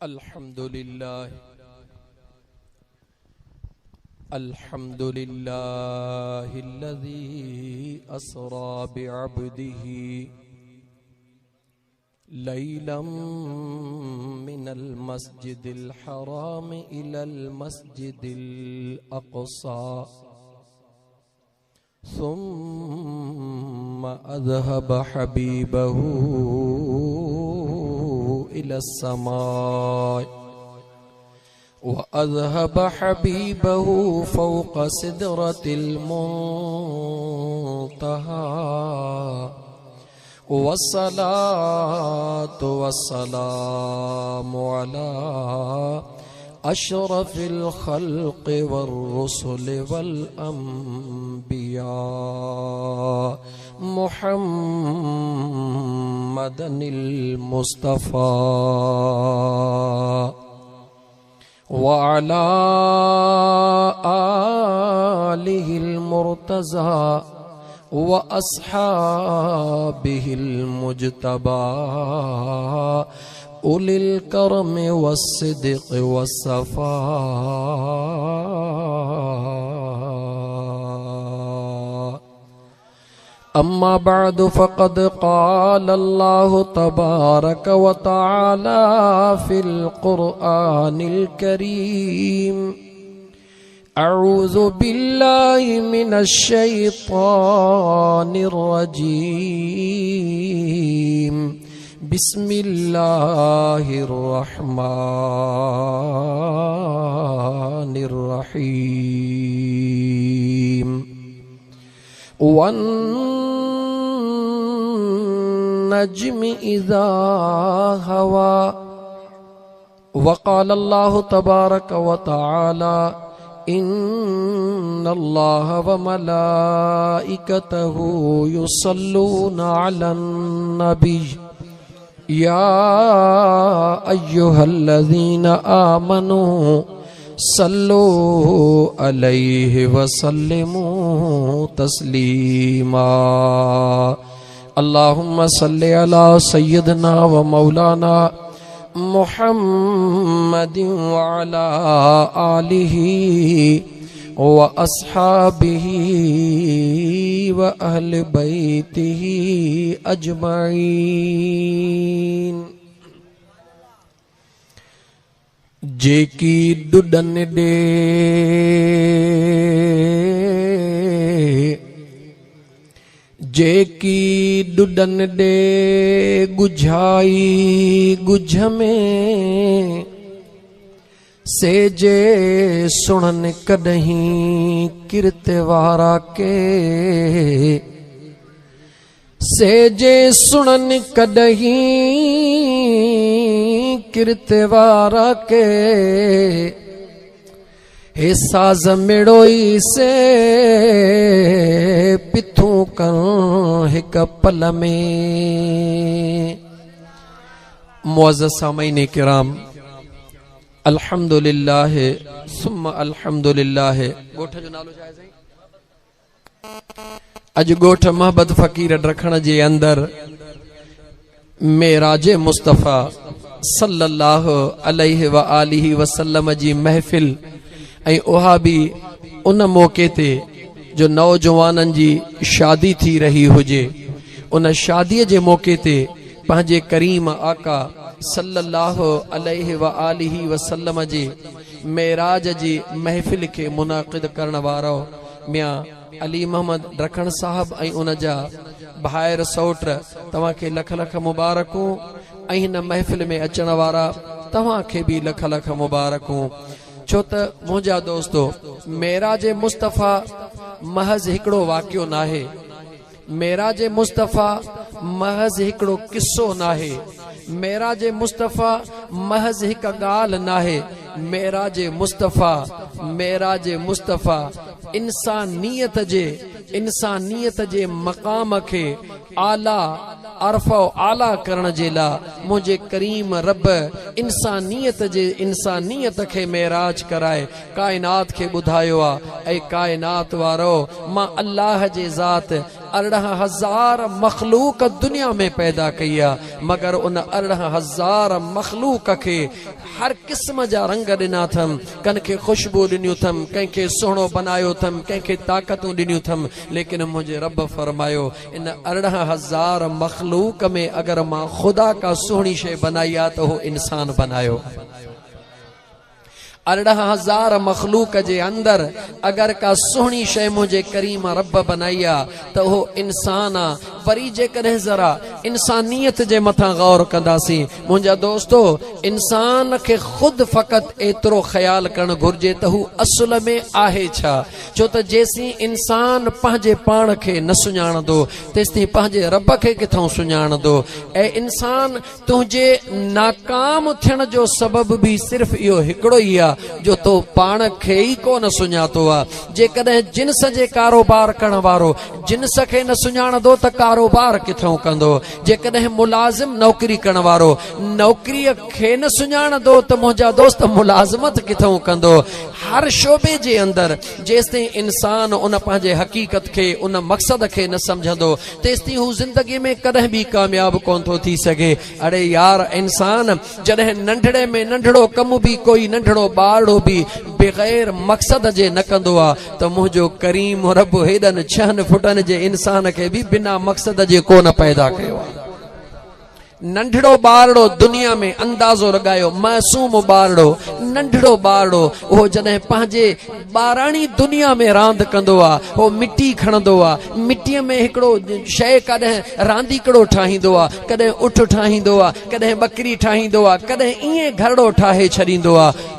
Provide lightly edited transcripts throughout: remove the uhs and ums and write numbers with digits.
अल्हम्दुलिल्लाहिल्लज़ी अस्रा बिअब्दिही लैलम मिनल मस्जिदिल हराम इलल मस्जिदिल अक़सा सुम्मा अज़हब हबीबहू इलस समाए व अज़हब हबीबहू फ़ौक़ सिदरतिल मुंतहा वस्सलातु वस्सलामु अला अशरफिल खल्क़ वर्रुसुल वल अंबिया मुहम्मदनिल मुस्तफ़ा व अला आलिहिल मुर्तज़ा व अस्हाबिहिल मुज्तबा उलिल करम वस्सिद्क़ वस्सफ़ा। अम्मा बअद फ़क़द क़ाल अल्लाहु तबारक व तआला फ़िल क़ुरआनिल करीम अऊज़ु बिल्लाहि मिनश शैतानिर रजीम बिस्मिल्लाहिर रहमानिर रहीम वन नज्मि इज़ा हवा वक़ाल अल्लाहु तबारक व तआला इन्नल्लाह व मलाइकतहू युसल्लूना अलन नबी या अय्युहल्लज़ीना आमनू सल्लू अलैहि व सल्लिमू तस्लीमा। अल्लाहुम्मा सल्लि अला सय्यिदना व मौलाना मुहम्मदिन व अला आलिहि व अस्हाबिहि व अहले बैतिहि अजमाइन। जेकी डुडन दे जेकी डुडन दे गुझाई गुझ में सेजे सुणन कदहीं किरते वारा के सेजे सुणन कदहीं किरते वारा के हे साज मेड़ोई से पिथू कर हिक पल में। मुअज़्ज़ज़ सामईन किराम अल्हम्दुलिल्लाह सुम्मा अल्हम्दुलिल्लाह। गोठ जो नालो छा आहे? अज गोठ महबत फ़कीर रखण जे अंदर मेराज मुस्तफ़ा सल्लल्लाहु अलैहि व आलिहि वसल्लम जी महफ़िल ऐं उहा बि उन मौके ते जो नौजवाननि जी शादी थी रही हुजे। उन शादीअ जे मौके ते पंहिंजे करीम आका सल्लल्लाहु अलैहि व आलिहि वसल्लम जे मेराज जी महफ़िल खे मुनाक़िद करण वारो मियां अली मोहम्मद रखण साहब ऐं उन जा भाइर सौट तव्हांखे लख लख मुबारकूं ऐं हिन महफ़िल में अचण वारा तव्हांखे बि लख लख मुबारकूं। छो त मुंहिंजा दोस्तो मेराज मुस्तफ़ा महज़ हिकिड़ो वाक़ियो नाहे, मेराज मुस्तफ़ा महज़ हिकिड़ो किस्सो नाहे, मेराज मुस्तफ़ा महज़ हिक ॻाल्हि नाहे। मेराज मुस्तफ़ा इंसानियत जे मक़ाम खे आला अरफ़ो आला करण जे लाइ मुंहिंजे करीम रब इंसानियत खे मेराज कराए कायनात खे ॿुधायो आहे ऐं कायनात वारो मां अल्लाह जे ज़ात 18,000 मखलूक दुनिया में पैदा कई आहे मगर उन 18,000 मखलूक खे हर क़िस्म जा रंग ॾिना अथमि कंहिंखे ख़ुशबू ॾिनियूं अथमि कंहिंखे सुहिणो बनायो अथमि कंहिंखे ताक़तूं ॾिनियूं अथमि लेकिन मुंहिंजे रब फरमायो इन 18,000 मखलूक में अगर मां खुदा का सुहिणी शइ बनाई आहे त उहो इंसान बनायो 18,000 मखलूक जे अंदर अगर का सुहिणी शइ मुंहिंजे करीम रब बनाई आहे त उहो इंसान आहे वरी जेकॾहिं ज़रा इंसानियत जे मथां गौर कंदासीं मुंहिंजा दोस्तो इंसान खे ख़ुदि फ़क़ति एतिरो ख़्यालु करणु घुर्जे त हू असुल में आहे छा छो त जेसीं इंसान पंहिंजे पाण खे न सुञाणंदो तेसीं पंहिंजे रब खे किथां सुञाणंदो ऐं इंसान तुंहिंजे नाकाम थियण जो सबबु बि सिर्फ़ इहो हिकिड़ो ई आहे जो तो पाण खे ई कोन सुञातो आहे जेकॾहिं जिन्स जे कारोबार करण वारो जिन्स खे न सुञाणंदो त कारोबार किथां कंदो जेकॾहिं मुलाज़िम नौकरी करण वारो नौकरीअ खे न सुञाणंदो त मुंहिंजा दोस्त मुलाज़मत किथां कंदो हर शोबे जे अंदरि जेसिताईं इंसान उन पंहिंजे हक़ीक़त खे उन मक़सद खे न सम्झंदो तेसिताईं हू ज़िंदगी में कॾहिं बि कामयाब कोन थो थी सघे अड़े यार इंसान जॾहिं नंढड़े में नंढड़ो कमु बि कोई नंढड़ो ॿारड़ो बि बग़ैर मक़सद जे न कंदो आहे त मुंहिंजो करीम रब हेॾनि 6 फुटनि जे इंसान खे बि बिना मक़सद जे कोन पैदा कयो आहे नंढड़ो ॿारड़ो दुनिया में अंदाज़ो लॻायो मासूम ॿारड़ो नंढड़ो ॿारड़ो उहो जॾहिं पंहिंजे ॿाराणी दुनिया में रांदि कंदो आहे उहो मिटी खणंदो आहे मिटीअ में हिकिड़ो शइ कॾहिं रांदीकड़ो ठाहींदो आहे कॾहिं उठ ठाहींदो आहे कॾहिं ॿकरी ठाहींदो आहे कॾहिं ईअं घरड़ो ठाहे छॾींदो आहे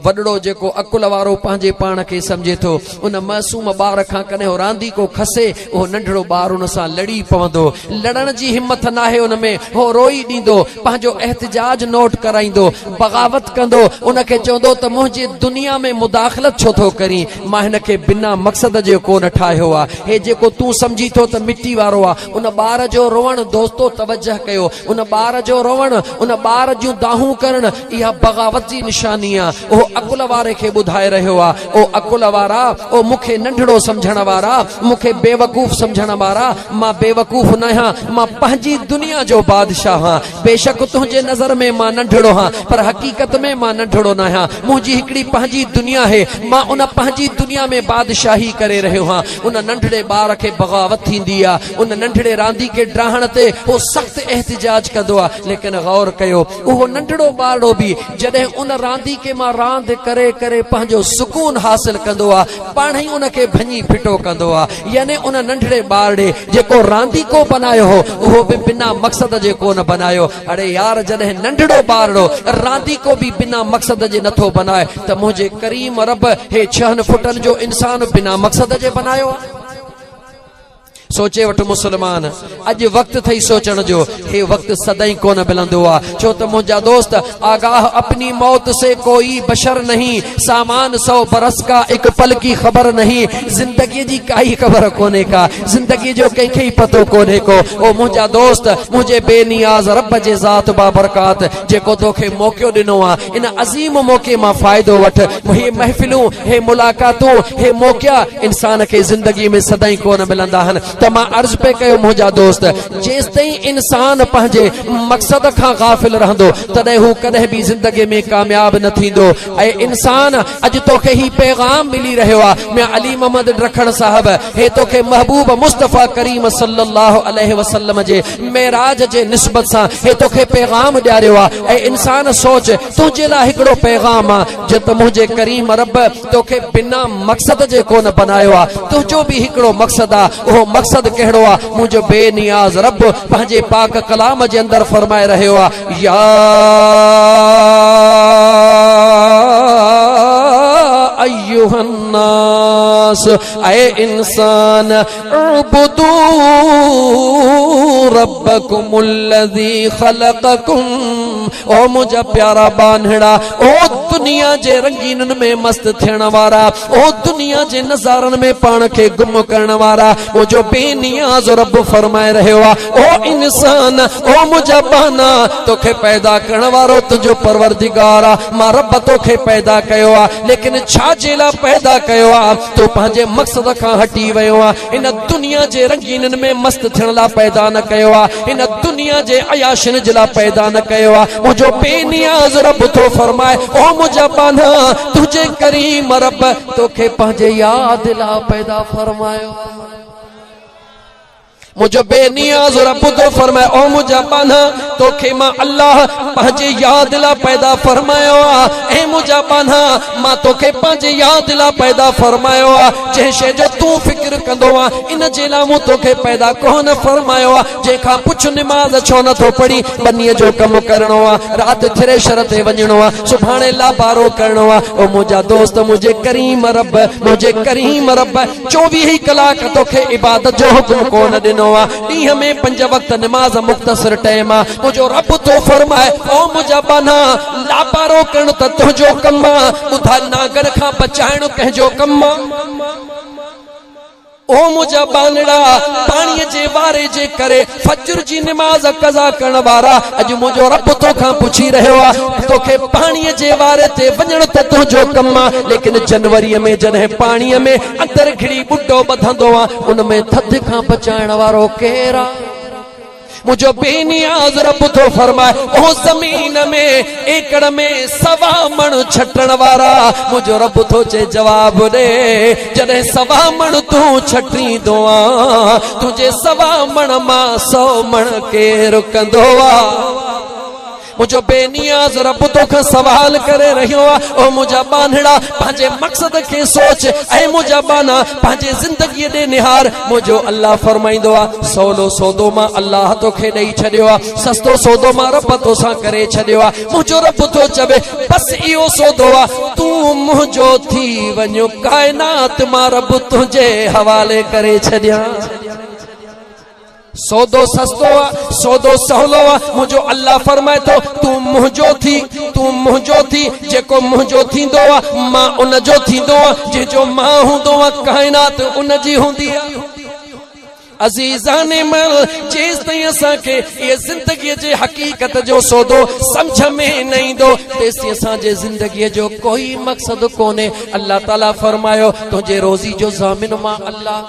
वॾड़ो जेको अकुल वारो पंहिंजे पाण खे सम्झे थो उन मासूम ॿार खां कॾहिं हो रांदी को खसे उहो नंढड़ो ॿार उन सां लड़ी पवंदो लड़ण जी हिमत नाहे उन में हो रोई ॾींदो पंहिंजो एहतिजाज नोट कराईंदो बग़ावत कंदो उनखे चवंदो त मुंहिंजी दुनिया में मुदाख़लत छो थो करी मां हिन खे बिना मक़सद जे कोन ठाहियो आहे हे जेको तूं सम्झी थो त मिटी वारो आहे उन ॿार जो रोअण दोस्तो तवजह कयो उन ॿार जो रोअण उन ॿार जूं दाहूं करण इहा बग़ावत जी निशानी आहे उहो अकुल वारे खे ॿुधाए रहियो आहे ओ अकुल वारा ओ मूंखे नंढड़ो सम्झण वारा मूंखे बेवकूफ़ सम्झण वारा मां बेवकूफ़ न आहियां मां पंहिंजी दुनिया जो बादशाह आहियां बेशक तुंहिंजे नज़र में मां नंढड़ो आहियां पर हक़ीक़त में मां नंढड़ो न आहियां मुंहिंजी हिकिड़ी पंहिंजी दुनिया आहे मां उन पंहिंजी दुनिया में बादशाही करे रहियो आहियां उन नंढड़े ॿार खे बग़ावत थींदी आहे उन नंढड़े रांदी खे ड्राहण ते उहो सख़्तु एहतिजाज कंदो आहे लेकिन गौर कयो उहो नंढड़ो ॿारड़ो बि जॾहिं उन रांदी खे मां रांदि करे करे पंहिंजो सुकून हासिल कंदो आहे पाण ई उनखे भञी फिटो कंदो आहे यानी उन नंढड़े ॿारड़े जेको रांदीको बनायो हो उहो बि बिना मक़सद जे कोन बनायो अड़े यार जॾहिं नंढड़ो ॿारड़ो रांदीको बि बिना मक़सद जे नथो बनाए त मुंहिंजे करीम रब हे 6 फुटनि जो इंसान बिना मक़सद जे बनायो आहे सोचे वठ मुसलमान अज वक्त थई सोचण जो हे वक्त सदाई कोन मिलंदो आ छो त मुंहिंजा दोस्त आगाह अपनी मौत से कोई बशर नहीं सामान 100 बरस का एक पल की खबर नहीं जिंदगी जी काई खबर कोने का जिंदगी जो कंहिंखे पतो कोने को ओ मुंहिंजा दोस्त मुझे बेनियाज रब जे ज़ात बाबरकात जेको तोखे मौक़ो ॾिनो आ इन अज़ीम मौक़े मां फ़ाइदो वठ हे महफ़िलूं हे मुलाक़ातूं हे मौक़ा इंसान खे जिंदगी में सदाई कोन मिलंदा आहिनि त मां अर्ज़ पे कयो मुंहिंजा दोस्त जेसिताईं इंसान पंहिंजे मक़सद खां गाफ़िल रहंदो तॾहिं हू कॾहिं बि ज़िंदगी में कामयाब न थींदो ऐं इंसान अॼु तोखे ही पैगाम मिली रहियो आहे मियां अली मोहम्मद रखण साहब हे तोखे महबूब मुस्तफ़ा करीम सल्लल्लाहु अलैहि वसल्लम जे मेराज जे निस्बत सां हे तोखे पैगाम ॾियारियो आहे ऐं इंसान सोच तुंहिंजे लाइ हिकिड़ो पैगाम आहे जो त मुंहिंजे करीम रब तोखे बिना मक़सद जे कोन बनायो आहे तुंहिंजो बि हिकिड़ो मक़सद आहे उहो मक़सद कहिड़ो आहे मुंहिंजो बेनियाज़ रब पंहिंजे पाक कलाम जे अंदरि फरमाए रहियो आहे या अय्युहन्नास नास ऐ इंसान उबुदू रब्बकुमुल्लज़ी खलक़कुम। ओ मुझा प्यारा बानड़ा, ओ दुनिया जे रंगीनन में मस्त थियण वारा, ओ दुनिया जे नज़ारन में पान के गुम करण वारा, ओ जो बेनियाज रब फरमाए रहियो आ, ओ इंसान ओ मुझा बाना, तोखे पैदा करण वारो तुझो परवरदिगार आ। मां रब तोखे पैदा कयो आ, लेकिन छा जे ला पैदा कयो आ? तो पंहिंजे मकसद खां हटी वियो आ। इन दुनिया जे रंगीनन में मस्त थियण ला पैदा न कयो आ, इन दुनिया जे अयाशिन जे ला पैदा न कयो आ। मुझो बेनियाज रब तो फरमाए, ओ मुझा बाना, तुझे करीम रब तोखे पंहिंजे याद ला पैदा फरमायो। मुझो बेनियाज रब तो फरमाए, ओ मुझा बाना, तोखे मां अल्लाह पंहिंजे याद ला पैदा फरमायो आ। ए मुझा बाना, मां तोखे पंहिंजे याद ला पैदा फरमायो आ। जंहिं शइ जो तूं फिक्र कंदो आ, इन जे लाइ मूं तोखे पैदा कोन फरमायो आ। जंहिंखां पुछ निमाज़ छो नथो पढ़ी, बनीअ जो कमु करणो आ, राति थ्रेशर ते वञणो आ, सुभाणे लाबारो करणो आ। ओ मुझा दोस्त, मुझे करीम रब, मुझे करीम रब 24 कलाक तोखे इबादत जो हुक्म कोन ॾिनो। ॾींहं में 5 वक्त नमाज मुख्तसर टाइम आ। मुझो रब तो फरमाए, ओ मुझा बाना, लाबारो करण त तुंहिंजो कम आ, ॿुधा नागर खां बचाइण कंहिंजो कम आ। ओ मुझा बानड़ा, पानी जे वारे जे करे फजर जी नमाज कज़ा करण वारा, अज मुझो रब तोखां पुछी रहियो आ, तोखे पानी जे वारे ते वञण त तुंहिंजो कम आ, लेकिन जनवरी में जॾहिं पानी में अंदर घिड़ी बुड्डो बधंदो आ, उन में थधि खां बचाइण वारो केर आ? मुझो बेनियाज रब तो फरमाए, ओ जमीन में एकड़ में 1.25 मण छटण वारा, मुझो रब तो चे जवाब दे, जॾहिं 1.25 मण तू छटींदो आ, तुझे 1.25 मण मां 100 मण केर कंदो आ। मुझो बेनियाज रब तोखां सवाल करे रहियो आ, ओ मुझा बानड़ा, पंहिंजे मकसद के सोच, ऐ मुझा बाना, पंहिंजे जिंदगी दे निहार। मुझो अल्लाह फरमाइंदो आ, सवलो सौदो मां अल्लाह तोखे ॾेई छॾियो आ, सस्तो सौदो मां रब तोसां करे छॾियो आ। मुझो रब तो चवे, बस इहो सौदो आ, तू मुंहिंजो थी वञो, कायनात मां रब तुंहिंजे हवाले करे छॾियां। सौदो सस्तो आ, सौदो सहलो आ। मुझो अल्लाह फरमाए तो, तू मुंहिंजो थी, तू मुंहिंजो थी, जेको मुंहिंजो थींदो आ मां उन जो थींदो आ, जंहिंजो मां हूंदो आ कायनात उन जी हूंदी आ। अज़ीज़ाने मल, जेस ताईं असांखे ये जिंदगी जे हकीकत जो सौदो समझ में न ईंदो, तेस ताईं असांजे जिंदगी जो कोई मकसद कोने। अल्लाह ताला फरमायो, तुंहिंजे रोज़ी जो ज़ामिन मां अल्लाह,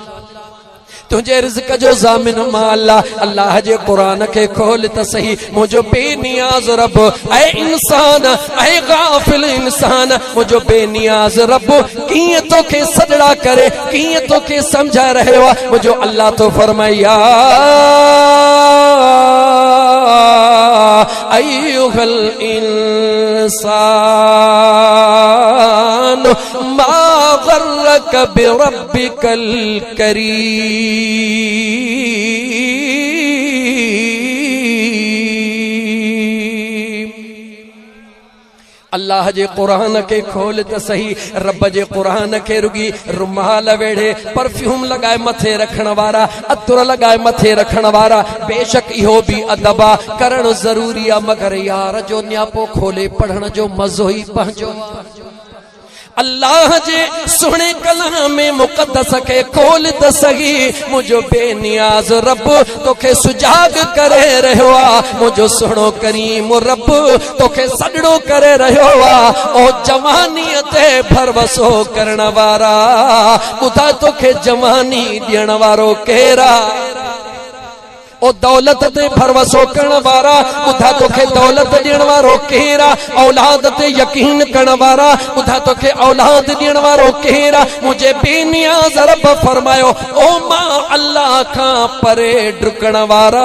तुझे रिज़्क जो ज़ामिन मां अल्लाह। अल्लाह जे कुरान के खोल त सही, मुझो बेनियाज रब, ऐ इंसान, ऐ गाफिल इंसान, मुझो बेनियाज रब कीअं तोखे सजड़ा करे, कीअं तोखे समझा रहियो आ। मुझो अल्लाह तो फरमाया, अय्युहल इंसान मा गर्रक बिरब्बिकल करीम। अल्लाह जे कुरान के खोल त सही, रब जे कुरान के रुगी रुमाल वेड़े, परफ्यूम लगाए मथे रखण वारा, अतर लगाए मथे रखण वारा, बेशक इहो भी अदबा करण जरूरी आ, मगर यार जो न्यापो खोले पढ़ण जो मज़ो ही पंहिंजो। अल्लाह जे सुने कलाम में मुक़द्दस के खोल त सही, मुझो बेनियाज रब तोखे सुजाग करे रहियो आ। मुझो सुनो करीम रब तोखे सजड़ो करे रहियो आ। ओ जवानी ते भरवसो करण वारा, ॿुधा तोखे जवानी ॾियण वारो केरा? ओ दौलत ते भरवसो करण वारा, ॿुधा तोखे दौलत ॾियण वारो केरा? औलाद ते यकीन करण वारा, ॿुधा तोखे औलाद ॾियण वारो केरा? मुझे बेनियाज़ रब फरमायो, ओ मां अल्लाह खां परे डुकण वारा,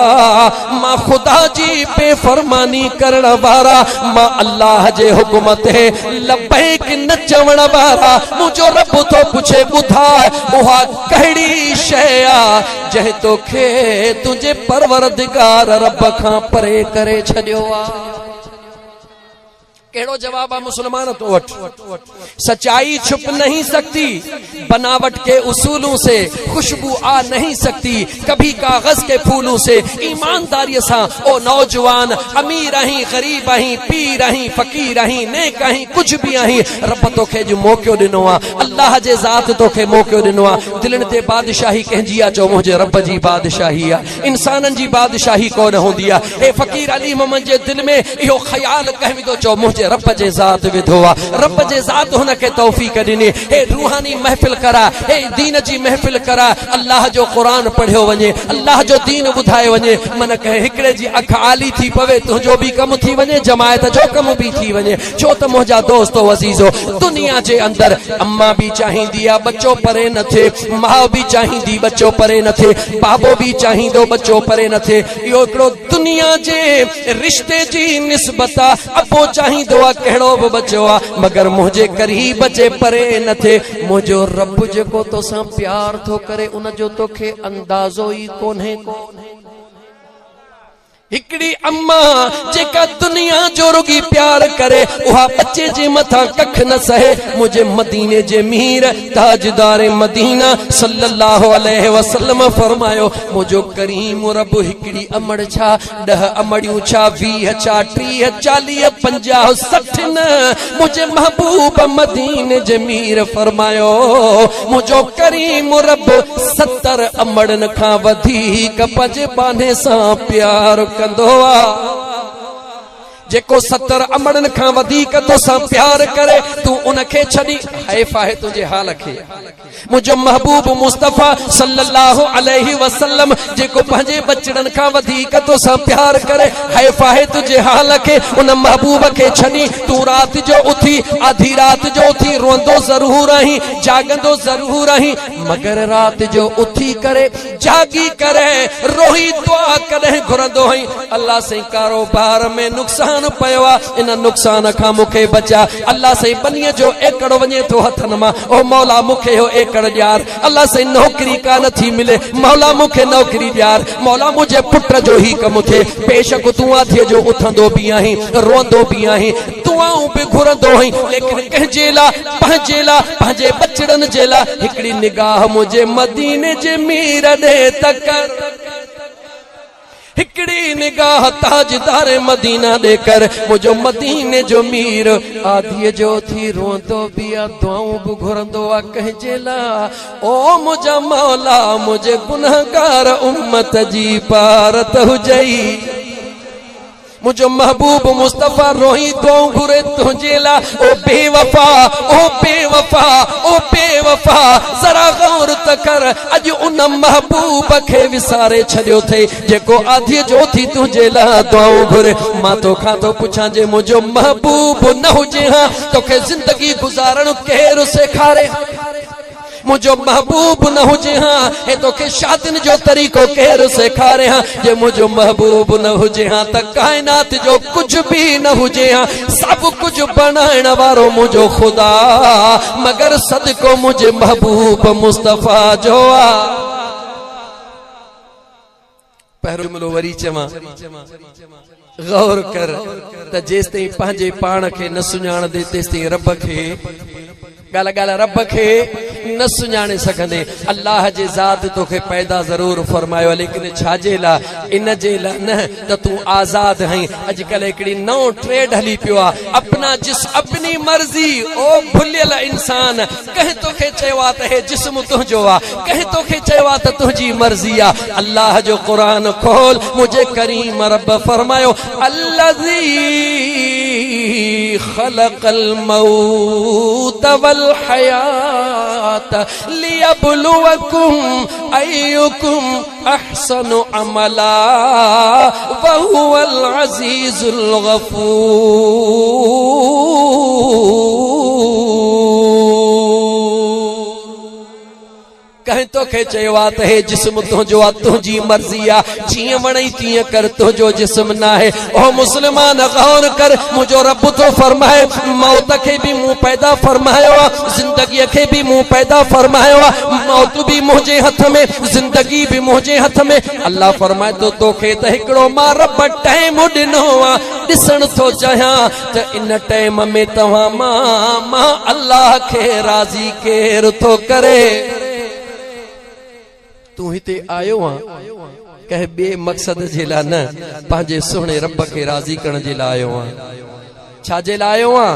मां खुदा जी बेफरमानी करण वारा, मां अल्लाह जे हुक्म ते लबैक न चवण वारा। मुझो रब तो पुछे, ॿुधा उहा कहिड़ी शइ आ जंहिं तोखे तुंहिंजे परवरदिगार रब खां परे करे छॾियो आ? केड़ो जवाब है मुसलमान तो वट। सच्चाई छुप नहीं सकती, बनावट के उसूलों से खुशबू आ नहीं सकती, कभी कागज के फूलों से ईमानदारी सा ओ नौजवान, अमीर आही गरीब आही पीर आही फकीर आही नेक आही कुछ भी आही, रब तोखे जो मौको दिनो आ, अल्लाह जे जात तोखे मौको दिनो आ। दिलनि ते बादशाही कंहिंजी आ, चो मुंहिंजे रब जी बादशाही आ, इंसाननि जी बादशाही कोन हूंदी आ। ए फकीर अली मोहम्मद जे दिल में इहो ख्याल कहंदो, चो मुंहिंजे रब जे ज़ात विधो आ, रब जे ज़ात हुनखे तौफीक ॾिनी। हे रूहानी महफ़िल करा, हे दीन जी महफ़िल करा, अल्लाह जो क़ुरान पढ़ियो वञे, अल्लाह जो दीन ॿुधायो वञे। मन कहे हिकिड़े जी अख आली थी पवे, तुंहिंजो बि कमु थी वञे, जमायत जो कमु बि थी वञे। छो त मुंहिंजा दोस्तो अज़ीज़ो, दुनिया जे अंदर अम्मा भी चाहींदी आ बच्चो परे न थे, माउ भी चाहींदी बच्चो परे न थे, बाबो भी चाहींदो बच्चो परे न थे। इहो हिकिड़ो दुनिया जे रिश्ते जी निस्बत आ। अबो चाहींदो कहिड़ो बि बचो आ, मगर मुंहिंजे करीब जे परे न थे। मुंहिंजो रब जेको तोसां प्यार थो करे, उन जो तोखे अंदाज़ो ई कोन्हे को। हिकड़ी अम्मा जेका दुनिया जो रुगी प्यार करे, उहा बच्चे जे मथा कख न सहे। मुझे मदीने जे मीर ताजदार मदीना सल्लल्लाहु अलैहि वसल्लम फरमायो, मुझो करीम रब हिकड़ी अमड़ छा 10 अमड़ियूं छा 20 छा 30 40 50 60 न, मुझे महबूब मदीने जे मीर फरमायो, मुझो करीम रब 70 अमड़न खां वधीक पंहिंजे बाने सां प्यार कंदो आ। जेको 70 अमड़न खां वधीक तोसां प्यार करे, तू उनखे छड़ी हैफ़ आहे तुझे हाल खे। मुझो महबूब मुस्तफा सल्लल्लाहु अलैहि वसल्लम जेको पंहिंजे बचड़न खां वधीक तोसां प्यार करे, हैफ़ आहे तुझे हाल खे। उन महबूब खे छड़ी तू रात जो उथी, आधी रात जो उथी रोंदो जरूर आहीं, जागंदो जरूर आहीं, मगर रात जो उथी करे जागी करे रोही दुआ कदे घुरंदो आहीं, अल्लाह से कारोबार में नुक़सान पयो आ, इन नुक़सान खां मूंखे बचा। अल्लाह से बनीअ जो एकड़ वञे थो हथन मां, ओ मौला मूंखे हो एकड़ ॾियार। अल्लाह से नौकरी कान थी मिले, मौला मूंखे नौकरी ॾियार। मौला मुझे पुट जो ही कम थे, बेशक तू आथे जो उथंदो भी आहीं, रोंदो भी आहीं, दुआऊं भी घुरंदो आहीं, लेकिन कंहिंजे लाइ पंहिंजे बचड़न जे लाइ हिकड़ी निगाह मुझे मदीने जे मीर ॾे तक, हिकड़ी निगाह ताजदार मदीना देकर मुझो मदीने जो मीर आधी जो थी रोंदो बिया, दुआऊं भी घुरंदो आ कंहिंजे लाइ। ओ मुझा मौला मुझे गुनहगार उम्मत जी पारत हुजई। मुझो महबूब मुस्तफा रोही दुआऊं घुरे तुझे ला। ओ बेवफा ओ बेवफा ओ बेवफा, जरा गौर त कर, अज उन महबूब खे विसारे छॾियो थे जेको आधी जो थी तुझे ला दुआऊं घुरे। मां तोखां तो पुछां, जे मुझो महबूब न हुजे हां तोखे जिंदगी गुजारण केरु सेखारे? मुझो महबूब न हुजे हां हे तोखे शादिन जो तरीको केरु सेखारे हां? जे मुझो महबूब न हुजे हां त कायनात जो कुछ भी न हुजे हां। सब कुछ बनाइण वारो मुझो खुदा, मगर सदको मुझे महबूब मुस्तफा जो आ। पहिरों जुमलो वरी चवां, गौर कर त जेसिताईं पंहिंजे पाण खे न सुञाणंदे तेसिताईं रब खे गाला गाला रब खे न सुञाणे सघंदे। अल्लाह जे ज़ात तोखे पैदा ज़रूर फरमायो, लेकिन छाजे ला? इन जे ला न त तू आज़ाद हैं। अॼुकल्ह हिकिड़ी नओं ट्रेड हली पियो आहे, अपना अपनी मर्ज़ी। ओ भुलियल इंसान, कंहिं तोखे चयो आहे त हे जिस्म तुंहिंजो आहे, कंहिं तोखे चयो आहे त तुंहिंजी मर्ज़ी आहे। अल्लाह जो क़ुरान खोल, मुझे करीम रब फरमायो, अल्लज़ी खलक़ल मौत वल हयात लियब्लुवकुम अय्युकुम अहसनु अमला वहुवल अज़ीज़ुल गफूर। कहीं तोखे चयो आ त हे जिस्म तुंहिंजो आ, तुंहिंजी मर्ज़ी आ, जीअं वणई तीअं कर, तुंहिंजो जिस्म न आहे। ओ मुस्लमान गौर कर, मुंहिंजो रब तो फरमाए मौत खे भी मूं पैदा फरमायो आ, जिंदगी खे भी मूं पैदा फरमायो आ, मौत भी मुंहिंजे हथ में, जिंदगी भी मुंहिंजे हथ में। अल्लाह फरमाए तो तोखे त हिकिड़ो मां रब टाइम ॾिनो आ, ॾिसण थो चाहियां त इन टाइम में तव्हां मां अल्लाह खे राज़ी केर थो करे। तू हिते आयो आ कह बे मकसद जे लाइ न, पंहिंजे सुहिणे रब खे राज़ी करण जे लाइ आयो आ। छा जे लाइ आयो आ?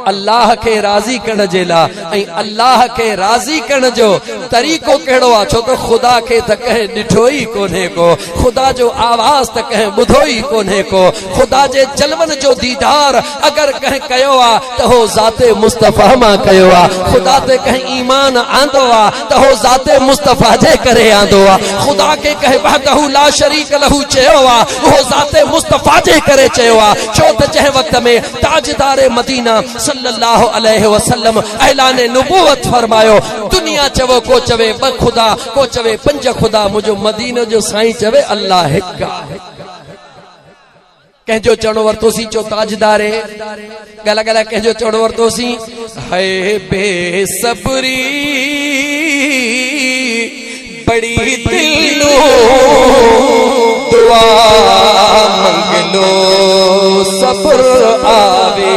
अल्लाह के राज़ी करण जे लाइ। ऐं अल्लाह के राज़ी करण जो तरीक़ो कहिड़ो आहे? छो त ख़ुदा खे त कंहिं ॾिठो ई कोन्हे को, ख़ुदा जो आवाज़ त कंहिं ॿुधो ई कोन्हे को, ख़ुदा जे जलवन जो दीदार अगर कंहिं कयो आहे त हो ज़ाते मुस्तफ़ा मां कयो आहे। ख़ुदा ते कंहिं ईमान आंदो आहे त हो ज़ाते मुस्तफ़ा जे करे आंदो आहे। ख़ुदा के कंहिं वहदहू ला शरीक लहू चयो आहे, हो ज़ाते मुस्तफ़ा जे करे चयो आहे। छो त जंहिं वक़्त में ताजदार मदीना सल्लल्लाहु अलैहि वसल्लम ऐलान नबूवत फरमायो, दुनिया चवो को चवे ब खुदा, को चवे पंज खुदा, मुझो मदीनो जो साईं चवे अल्लाह हिक आहे। कंहिंजो चवणो वरतोसी चो ताजदारे, गला गला कंहिंजो चवणो वरतोसी है बेसब्री बड़ी दिलो दुआ मंगलो सब्र आवे।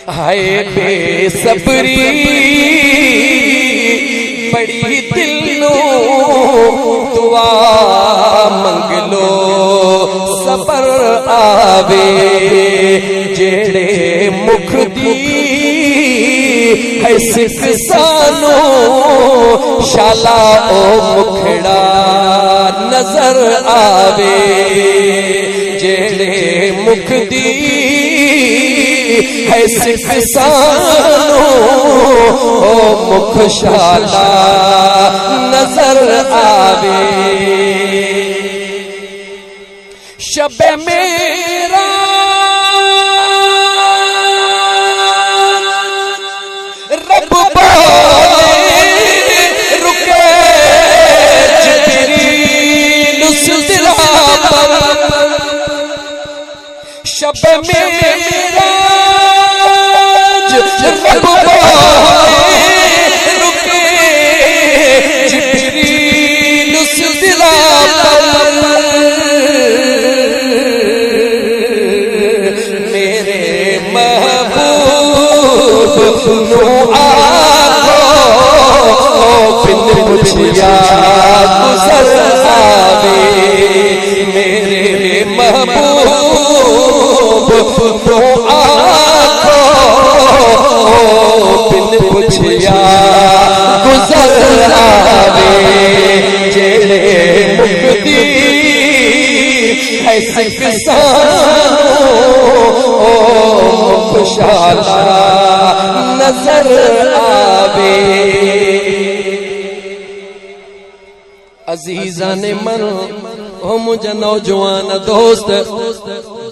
हाय बेसब्री बड़ी दिलो दुआ मंगलो सब्र आवे। जेड़े मुख दी है सिख सानो शाला ओ मुखड़ा नजर आवे। जेड़े मुख दी है सिख सानो ओ मुख शाला नजर आवे। शबे मेरा रब बोले रुके जिब्रील उस दिला पर। शबे मेरा रब बोले रुके जिब्रील उस दिला पर। गुजर आवे मेरे महबूब तो आखो बिन पुछिया गुजर आवे। जेड़े मुक्ति है सिख सानो खुशाला नजर आवे। अजीज़ाने मन ओ मुझा नौजवान दोस्त,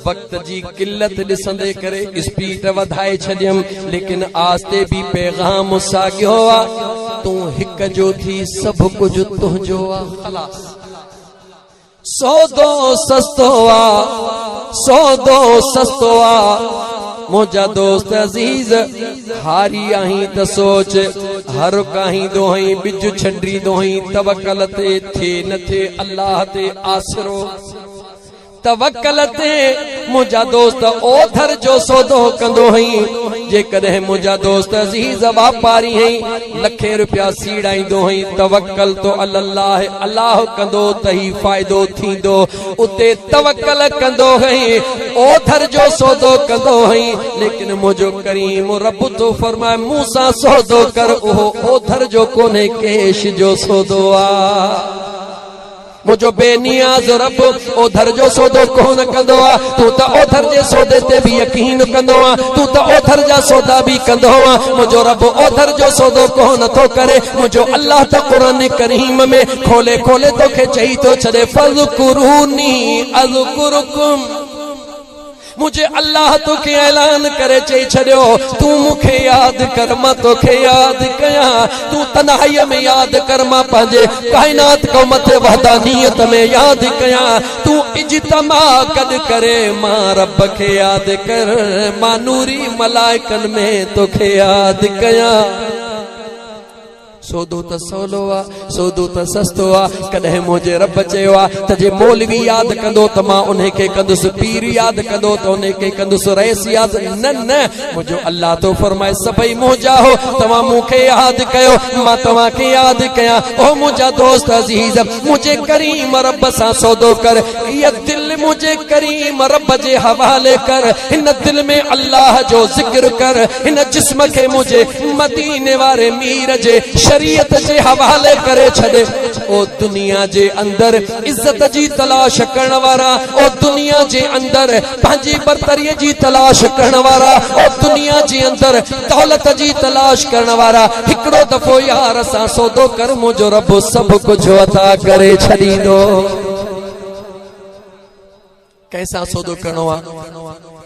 वक्त जी किल्लत ॾिसंदे करे स्पीड वधाए छॾियम, लेकिन आस्ते भी पैगाम साॻियो आ। तू हिक जो थी सब कुछ तुंहिंजो आ। खलास सौदो सस्तो आ, सौदो सस्तो आ। मुझा दोस्त अजीज हारी आही त सोच हर काहीं दोही बिज छंडी दोही तवक्कल ते थे न थे अल्लाह ते आसरो। तवक्कल ते मुझा दोस्त ओधर जो सौदो कंदो हई। जेकॾहिं मुझा दोस्त अजीज वापारी हई लखे रुपया सीड़ाईंदो हई, तवक्कल तो अल्लाह अल्लाह कंदो तही फायदो थींदो। उते तवक्कल कंदो हई, ओधर जो सौदो कंदो हई। लेकिन मुझो करीम रब तो फरमाए मूसा सौदो कर, उहो ओधर जो कोने केश जो सौदो आ। मुझो बेनियाज रब ओधर जो सौदो कोन कंदो आ। तू त ओधर जे सौदे ते भी यकीन कंदो आ, तू त ओधर जा सौदा भी कंदो आ। मुझो रब ओधर जो सौदो कोन थो करे। मुझो अल्लाह त कुरान करीम में खोले खोले तोखे चई थो छॾे फज़कुरूनी अज़कुरुकुम मुझे अल्लाह तो के ऐलान करे चई छड़ियो तू मुखे याद कर मां तोखे याद कया तू तन्हाई में याद कर मां पंहिंजे कायनात को मथे वहदानियत में याद कया तू इज्तिमा कद करे मां रब के याद कर मां नूरी मलाइकन में तोखे याद कया सोदो त सवलो आ सोदो त सस्तो आ कदे मुझे रब चयो आ त जे मौलवी याद कंदो त मां उन्हे के कंदुस पीर याद कंदो त उन्हे के कंदुस रईस याद न न मुझो अल्लाह तो फरमाए सभई मुंहिंजा हो तव्हां मूंखे याद कयो मां तव्हां के याद कया ओ मुंहिंजा दोस्त अजीज मुझे करीम रब सां सौदो कर ये दिल मुझे करीम रब जे हवाले कर इन दिल में अल्लाह जो जिक्र कर इन जिस्म के मुझे मदीने वाले मीर जे शरीयत जे हवाले करे छदे ओ दुनिया जे अंदर इज्जत जी तलाश करण वारा ओ दुनिया जे अंदर पंहिंजी बरतरी जी तलाश करण वारा ओ दुनिया जे अंदर दौलत जी तलाश करण वारा हिकड़ो दफो यार सां सौदो कर मुझो रब सब कुछ अता करे छडींदो कैसा सौदो करणो आ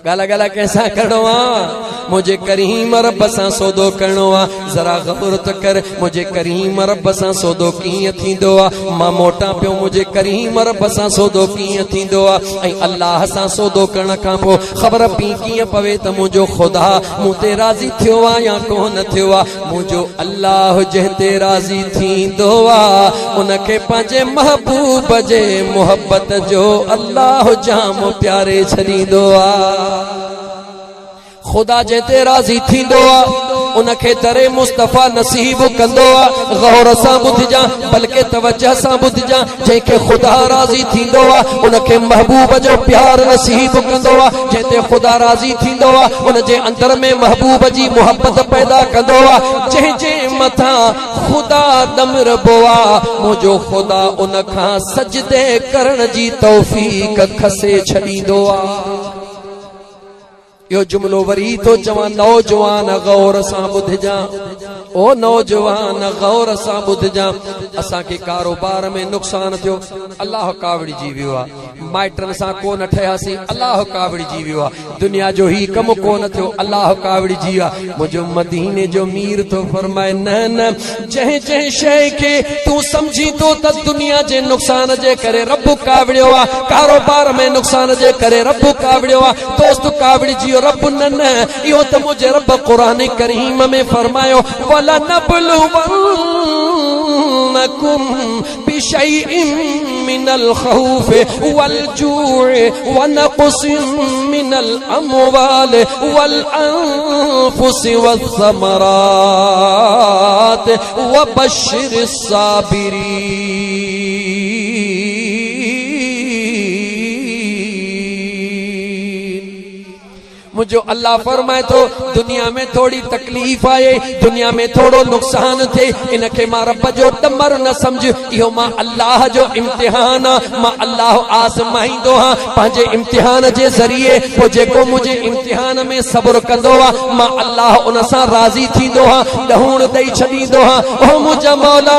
गाला गाला कैसा करणो आ मुझे करीम रब सां सौदो करणो आ जरा गौर त कर मुझे करीम रब सां सौदो कीअं थींदो आ मां मोटा पियो मुझे करीम रब सां सौदो कीअं थींदो आ ऐं अल्लाह सां सौदो करण खां पोइ ख़बर पई कीअं पवे त मुंहिंजो ख़ुदा मूं ते राज़ी थियो आ या कोन थियो आ मुंहिंजो अल्लाह जंहिं ते राज़ी थींदो आ उनखे पंहिंजे महबूब जे मोहब्बत जो अल्लाह जाम प्यारे छॾींदो आ खुदा जे ते राज़ी थींदो आ उनखे दरे मुस्तफा नसीब कंदो आ गौर सां ॿुधजा बल्कि तवज्जो सां ॿुधजा जंहिंखे खुदा राज़ी थींदो आ उनखे महबूब जो प्यार नसीब कंदो आ जंहिं खुदा राज़ी थींदो आ उन जे अंदर में महबूब जी मोहब्बत पैदा कंदो आ जंहिंजे मथां खुदा दमरबो आ मुंहिंजो खुदा उन खां सजदे करण जी तौफीक खसे छॾींदो आ यो जुमलो वरी तो चवा नौजवान गौर सां ॿुधजा ओ नौजवान गौर सां ॿुधजा असां के कारोबार में नुक़सान थियो अल्लाह कावड़ी जी वियो आ माइटन सां कोन ठयासी अल्लाह कावड़ी जी वियो आ दुनिया जो ही कम कोन थियो अल्लाह कावड़ी जी आ मुझो मदीने जो मीर तो फरमाए न न जह जह शय के तू समझी तो त दुनिया जे नुक़सान जे करे रब कावड़ियो आ कारोबार में नुक़सान जे करे रब कावड़ियो आ दोस्त कावड़ी जी रब न यो त मुझे रब कुरान करीम में फरमायो वला नबलुवन्नकुम बिशैइन मिनल खौफ वल जूअ व नक़सिन मिनल अमवाल वल अनफुस वस समरात व बश्शिरिस साबिरीन मुझो अल्लाह फरमाए तो दुनिया में थोड़ी तकलीफ आए दुनिया में थोड़ो नुकसान थे इनके मां रब जो दमर न समझ इहो मां अल्लाह जो इम्तिहान मां अल्लाह आज़माईंदो हां पंहिंजे इम्तिहान जे ज़रिए पोइ जेको मुझे इम्तिहान में सब्र कंदो आ मां अल्लाह उन सां राज़ी थींदो हां ॾहूण ॾेई छॾींदो हां ओ मुंहिंजा मौला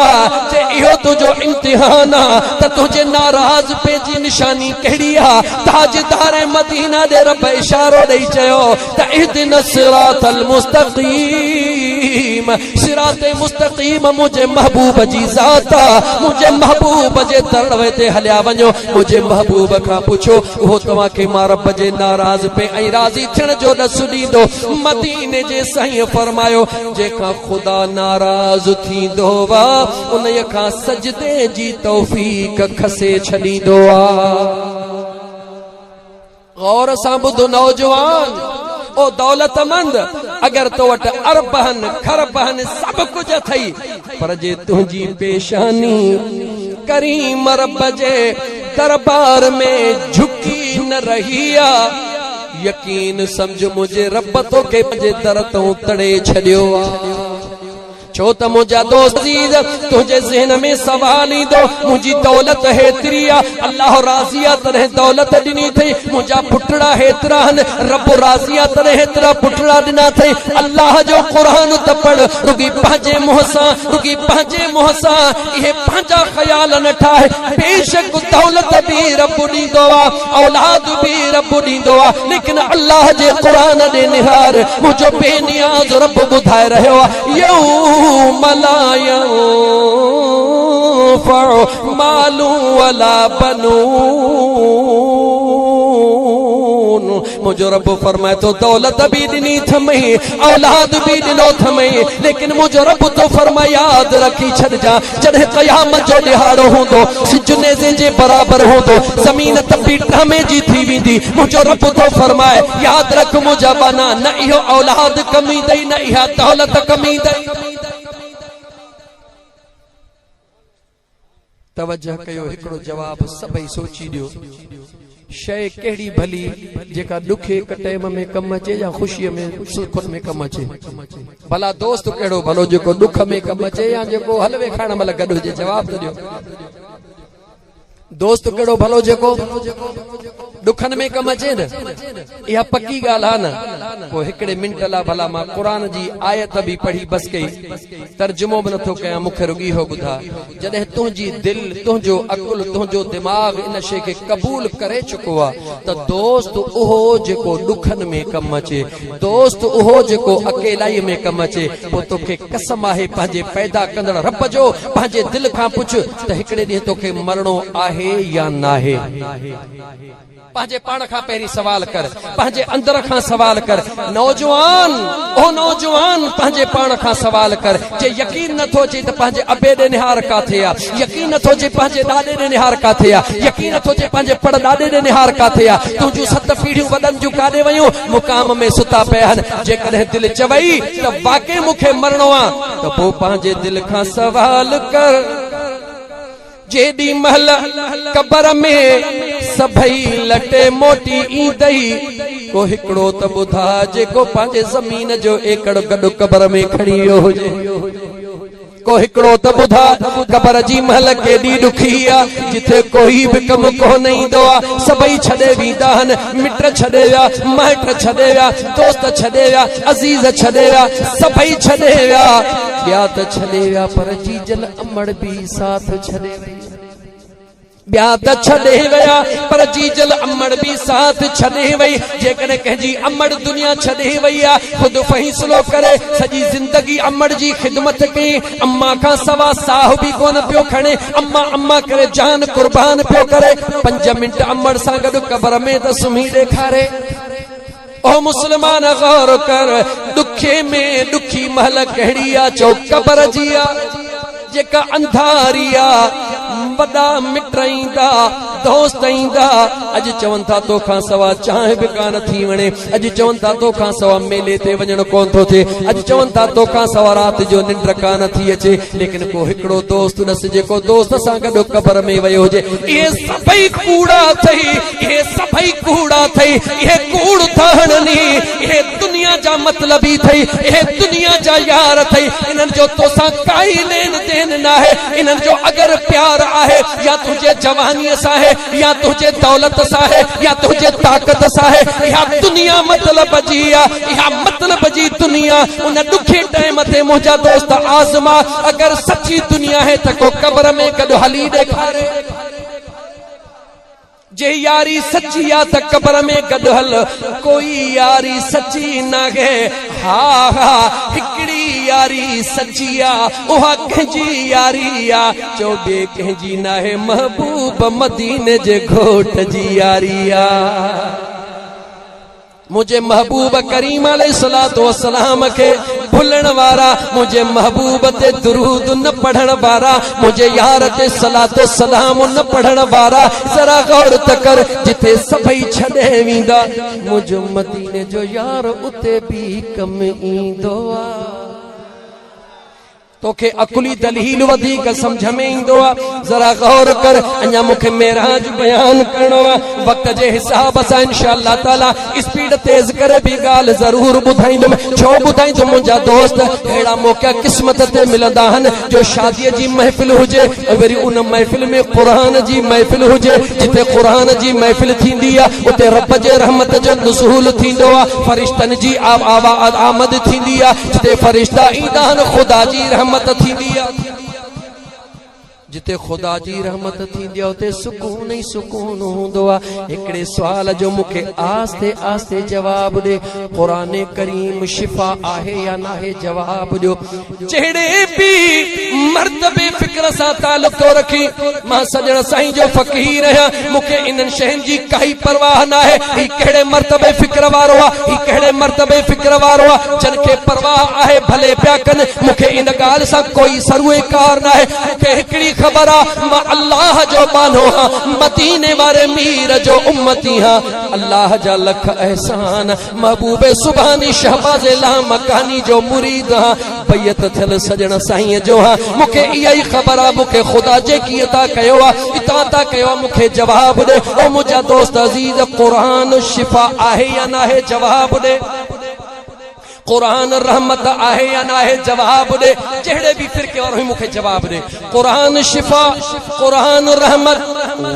जे इहो तुंहिंजो इम्तिहान आ त तुंहिंजे नाराज़ पे जी निशानी कहिड़ी आ ताजदार मदीना दे रब इशारो ॾेई चयो सिरातल मुस्तकीम सिराते मुस्तकीम मुझे महबूब जी ज़ाता मुझे महबूब जे तरवे ते हलिया वञो मुझे महबूब खां पुछो वो तव्हां के मां रब जे नाराज़ पे ऐं राज़ी थियण जो न सुॾींदो मदीने जे साईं फरमायो जेका खुदा नाराज़ थींदो वा उन खां सजदे जी तौफीक खसे छॾींदो आ गौर सां ॿुधो नौजवान ओ दौलतमंद अगर तो वट अरबहन खरबहन सब कुछ थई पर जे तुझी पेशानी करीम रब जे दरबार में झुकी न रही आ यकीन समझ मुझे रब तो के जे दर तो तड़े छड़ियो आ छो त मुंहिंजा दोस्त अज़ीज़ तुझे ज़हन में सवाल ईंदो मुंहिंजी दौलत हेतिरी आहे अल्लाह राज़ी आहे तॾहिं दौलत ॾिनी अथई मुंहिंजा पुटड़ा हेतिरा आहिनि रब राज़ी आहे तॾहिं हेतिरा पुटड़ा ॾिना अथई अल्लाह जो क़ुरान त पढ़ रुगी पंहिंजे मुंहं सां इहे पंहिंजा ख़्याल न ठाहे बेशक दौलत बि रब ॾींदो आहे औलाद बि रब ॾींदो आहे लेकिन अल्लाह जे क़ुरान ॾे निहार मुंहिंजो बेनियाज़ रब ॿुधाए रहियो आहे यौम ला यंफ़उ मालु वला बनून मुझो रब फरमाए तो दौलत भी दिनी थमई औलाद भी दिनो थमई लेकिन मुझो रब तो फरमाए याद रखी छड़ जा जॾहिं क़यामत जो ॾिहाड़ो हूंदो सिज नेज़े जे बराबर हूंदो ज़मीन तपी टामे जी थी वेंदी मुझो रब तो फरमाए याद रख मुंहिंजा बाना न इहो औलाद कमी दई न इहा दौलत कमी दई तवज्जो कयो हिकिड़ो जवाब सभई सोची ॾियो शय कहिड़ी भली जेका ॾुखे हिक टाइम में कम अचे या ख़ुशीअ में सुख में कम अचे भला दोस्त कहिड़ो भलो जेको ॾुख में कम अचे या जेको हलवे खाइण महिल गॾु हुजे जवाब ॾियो दोस्त कहिड़ो भलो जेको ॾुखनि में कम अचे न इहा पक्की ॻाल्हि आहे न पोइ हिकिड़े मिंट लाइ भला मां क़ुरान जी आयत बि पढ़ी बस कई तर्जुमो बि नथो कयां मूंखे रुगी हो ॿुधा जॾहिं तुंहिंजी दिलि तुंहिंजो अकुल तुंहिंजो दिमाग़ इन शइ खे क़बूल करे चुको आहे त दोस्त उहो जेको ॾुखनि में कमु अचे दोस्त उहो जेको अकेलाई में कमु अचे पोइ तोखे कसम आहे पंहिंजे पैदा कंदड़ रब जो पंहिंजे दिलि खां पुछ त हिकिड़े ॾींहुं तोखे मरणो आहे या नाहे पंहिंजे पाण खां पहिरीं सवाल कर पंहिंजे अंदर खां सवाल कर नौजवान ओ नौजवान पंहिंजे पाण खां सवाल कर जे यकीन नथो अचे त पंहिंजे अबे ॾे निहार काथे आहे यकीन नथो अचे पंहिंजे ॾाॾे ॾे निहार काथे आहे यकीन नथो अचे पंहिंजे पड़ ॾाॾे ॾे निहार काथे आहे तुंहिंजूं 7 पीढ़ियूं वॾनि जूं काॾे वयूं मुक़ाम में सुता पिया आहिनि जेकॾहिं दिलि चवई त वाक़ई मूंखे मरणो आहे त पोइ पंहिंजे दिलि खां सवाल कर जेॾी महिल क़बर में सभई लटे मोटी ईंदई को हिकिड़ो त ॿुधा जेको पंहिंजे ज़मीन जो एकड़ गॾु क़बर में खणी वियो हुजे को हिकिड़ो त ॿुधा क़बर जी महल केॾी ॾुखी आहे जिथे कोई बि कमु कोन ईंदो आहे सभई छॾे वेंदा आहिनि मिट छॾे विया माइट छॾे विया दोस्त छॾे विया अज़ीज़ छॾे विया सभई छॾे विया ॿिया त छॾे विया पर जीजल अमड़ बि साथ छॾे ॿिया त छॾे विया पर जीजल अमड़ बि साथ छॾे वई जेकॾहिं कंहिंजी अमड़ दुनिया छॾे वई आहे ख़ुदि फ़ैसिलो करे सॼी ज़िंदगी अमड़ जी ख़िदमत कई अम्मा खां सवा साह बि कोन पियो खणे अम्मा अम्मा करे जान क़ुर्बान पियो करे 5 मिंट अमड़ सां गॾु क़बर में त सुम्ही ॾेखारे ओ मुस्लमान गौर कर ॾुखे में ॾुखी महल कहिड़ी आहे चो क़बर जी आहे जेका अंधारी आहे वॾा मिट ईंदा दोस्त ईंदा अॼु चवनि था तोखां सवा चांहि बि कान थी वणे अॼु चवनि था तोखां सवा मेले ते वञणु कोन थो थिए अॼु चवनि था तोखां सवा राति जो निंड कान थी अचे लेकिन को हिकिड़ो दोस्त नस जेको दोस्त सां गॾु क़बर में वियो हुजे इहे सभई कूड़ा अथई इहे सभई कूड़ा अथई इहे कूड़ थहणनी इहे दुनिया जा मतलबी अथई इहे दुनिया जा यार अथई इन्हनि जो तोसां काई लेन देन न आहे इन्हनि जो अगरि प्यार आहे या तुझे जवानीअ सां आहे या तुझे दौलत सां आहे या तुझे ताकत सां आहे इहा दुनिया मतलब जी आहे इहा मतलब जी दुनिया उन ॾुखे टाइम ते मुंहिंजा दोस्त आज़मा अगरि सची दुनिया है त को क़बर में गॾु हली ॾेखारे जे यारी सच्ची आ त क़बर में गॾु हल कोई यारी सच्ची न है हा हा हिकिड़ी यारी सच्ची आ उहा कंहिंजी यारी आ चो ॿिए कंहिंजी न आहे महबूब मदीने जे घोट जी यारी आ मुझे महबूब करीम अलैहिस्सलातु वस्सलाम के भुलण वारा मुझे महबूब ते दुरूद न पढ़ण वारा मुझे यार ते सलातो सलाम न पढ़ण वारा जरा गौर त कर जिथे सभई छॾे वेंदा मुझो मदीने जो यार उते भी कम ईंदो आ तोखे अकुली दलील वधीक समझ में इंदो आ। जरा गौर कर, अञा मुखे मेराज बयान करणो आ। वक्त जे हिसाब सां इंशाअल्लाह ताला स्पीड तेज करे भी गाल जरूर बुधाइंदुम। छो बुधाइंदुम, मुंहिंजा दोस्त अहिड़ा मौक़ा क़िस्मत ते मिलंदा आहिनि जो शादीअ जी महफ़िल हुजे, वरी उन महफ़िल में क़ुरान जी महफ़िल हुजे। जिते क़ुरान जी महफ़िल थींदी आहे उते रब जे रहमत जो नुज़ूल थींदो आहे, फरिश्तनि जी आमद थींदी आहे। जिते फरिश्ता ईंदा आहिनि ख़ुदा जी रहमत थींदी आहे। जिते खुदा जी रहमत थींदी आहे उते सुकून ही सुकून हूंदो आहे। हिकिड़े सुवाल जो मूंखे आस्ते आस्ते जवाब ॾे, क़ुरान करीम शिफ़ा आहे या नाहे? जवाब ॾियो। जहिड़े बि मर्तबे फ़िक्र सां ताल्लुक़ तो रखी, मां सॼण साईं जो फ़क़ीर आहियां, मूंखे इन्हनि शयुनि जी काई परवाह न आहे। ही कहिड़े मर्तबे फ़िक्र वारो आहे, ही कहिड़े मर्तबे फ़िक्र वारो आहे जिनखे परवाह आहे भले पिया कनि। मूंखे इन ॻाल्हि सां कोई सरोकार न आहे। मूंखे हिकिड़ी खबर आ, मां अल्लाह जो बानो हां, मदीने वारे मीर जो उम्मती हां। अल्लाह जा लख एहसान, महबूबे सुभानी शहबाज़ लामकानी जो मुरीद हां, बैयत थियल सजण साईं जो हां। मूंखे इहा ई ख़बर आ, मूंखे ख़ुदा जे कीअं था कयो आहे, इतां था कयो आहे। मूंखे जवाब ॾे ओ मुंहिंजा दोस्त अज़ीज़, क़ुरान शिफ़ा आहे या नाहे? जवाब ॾे। कुरान रहमत आहे या ना है? जवाब दे। जहड़े भी फिरके वारो मूंखे जवाब दे। कुरान शिफा, कुरान रहमत।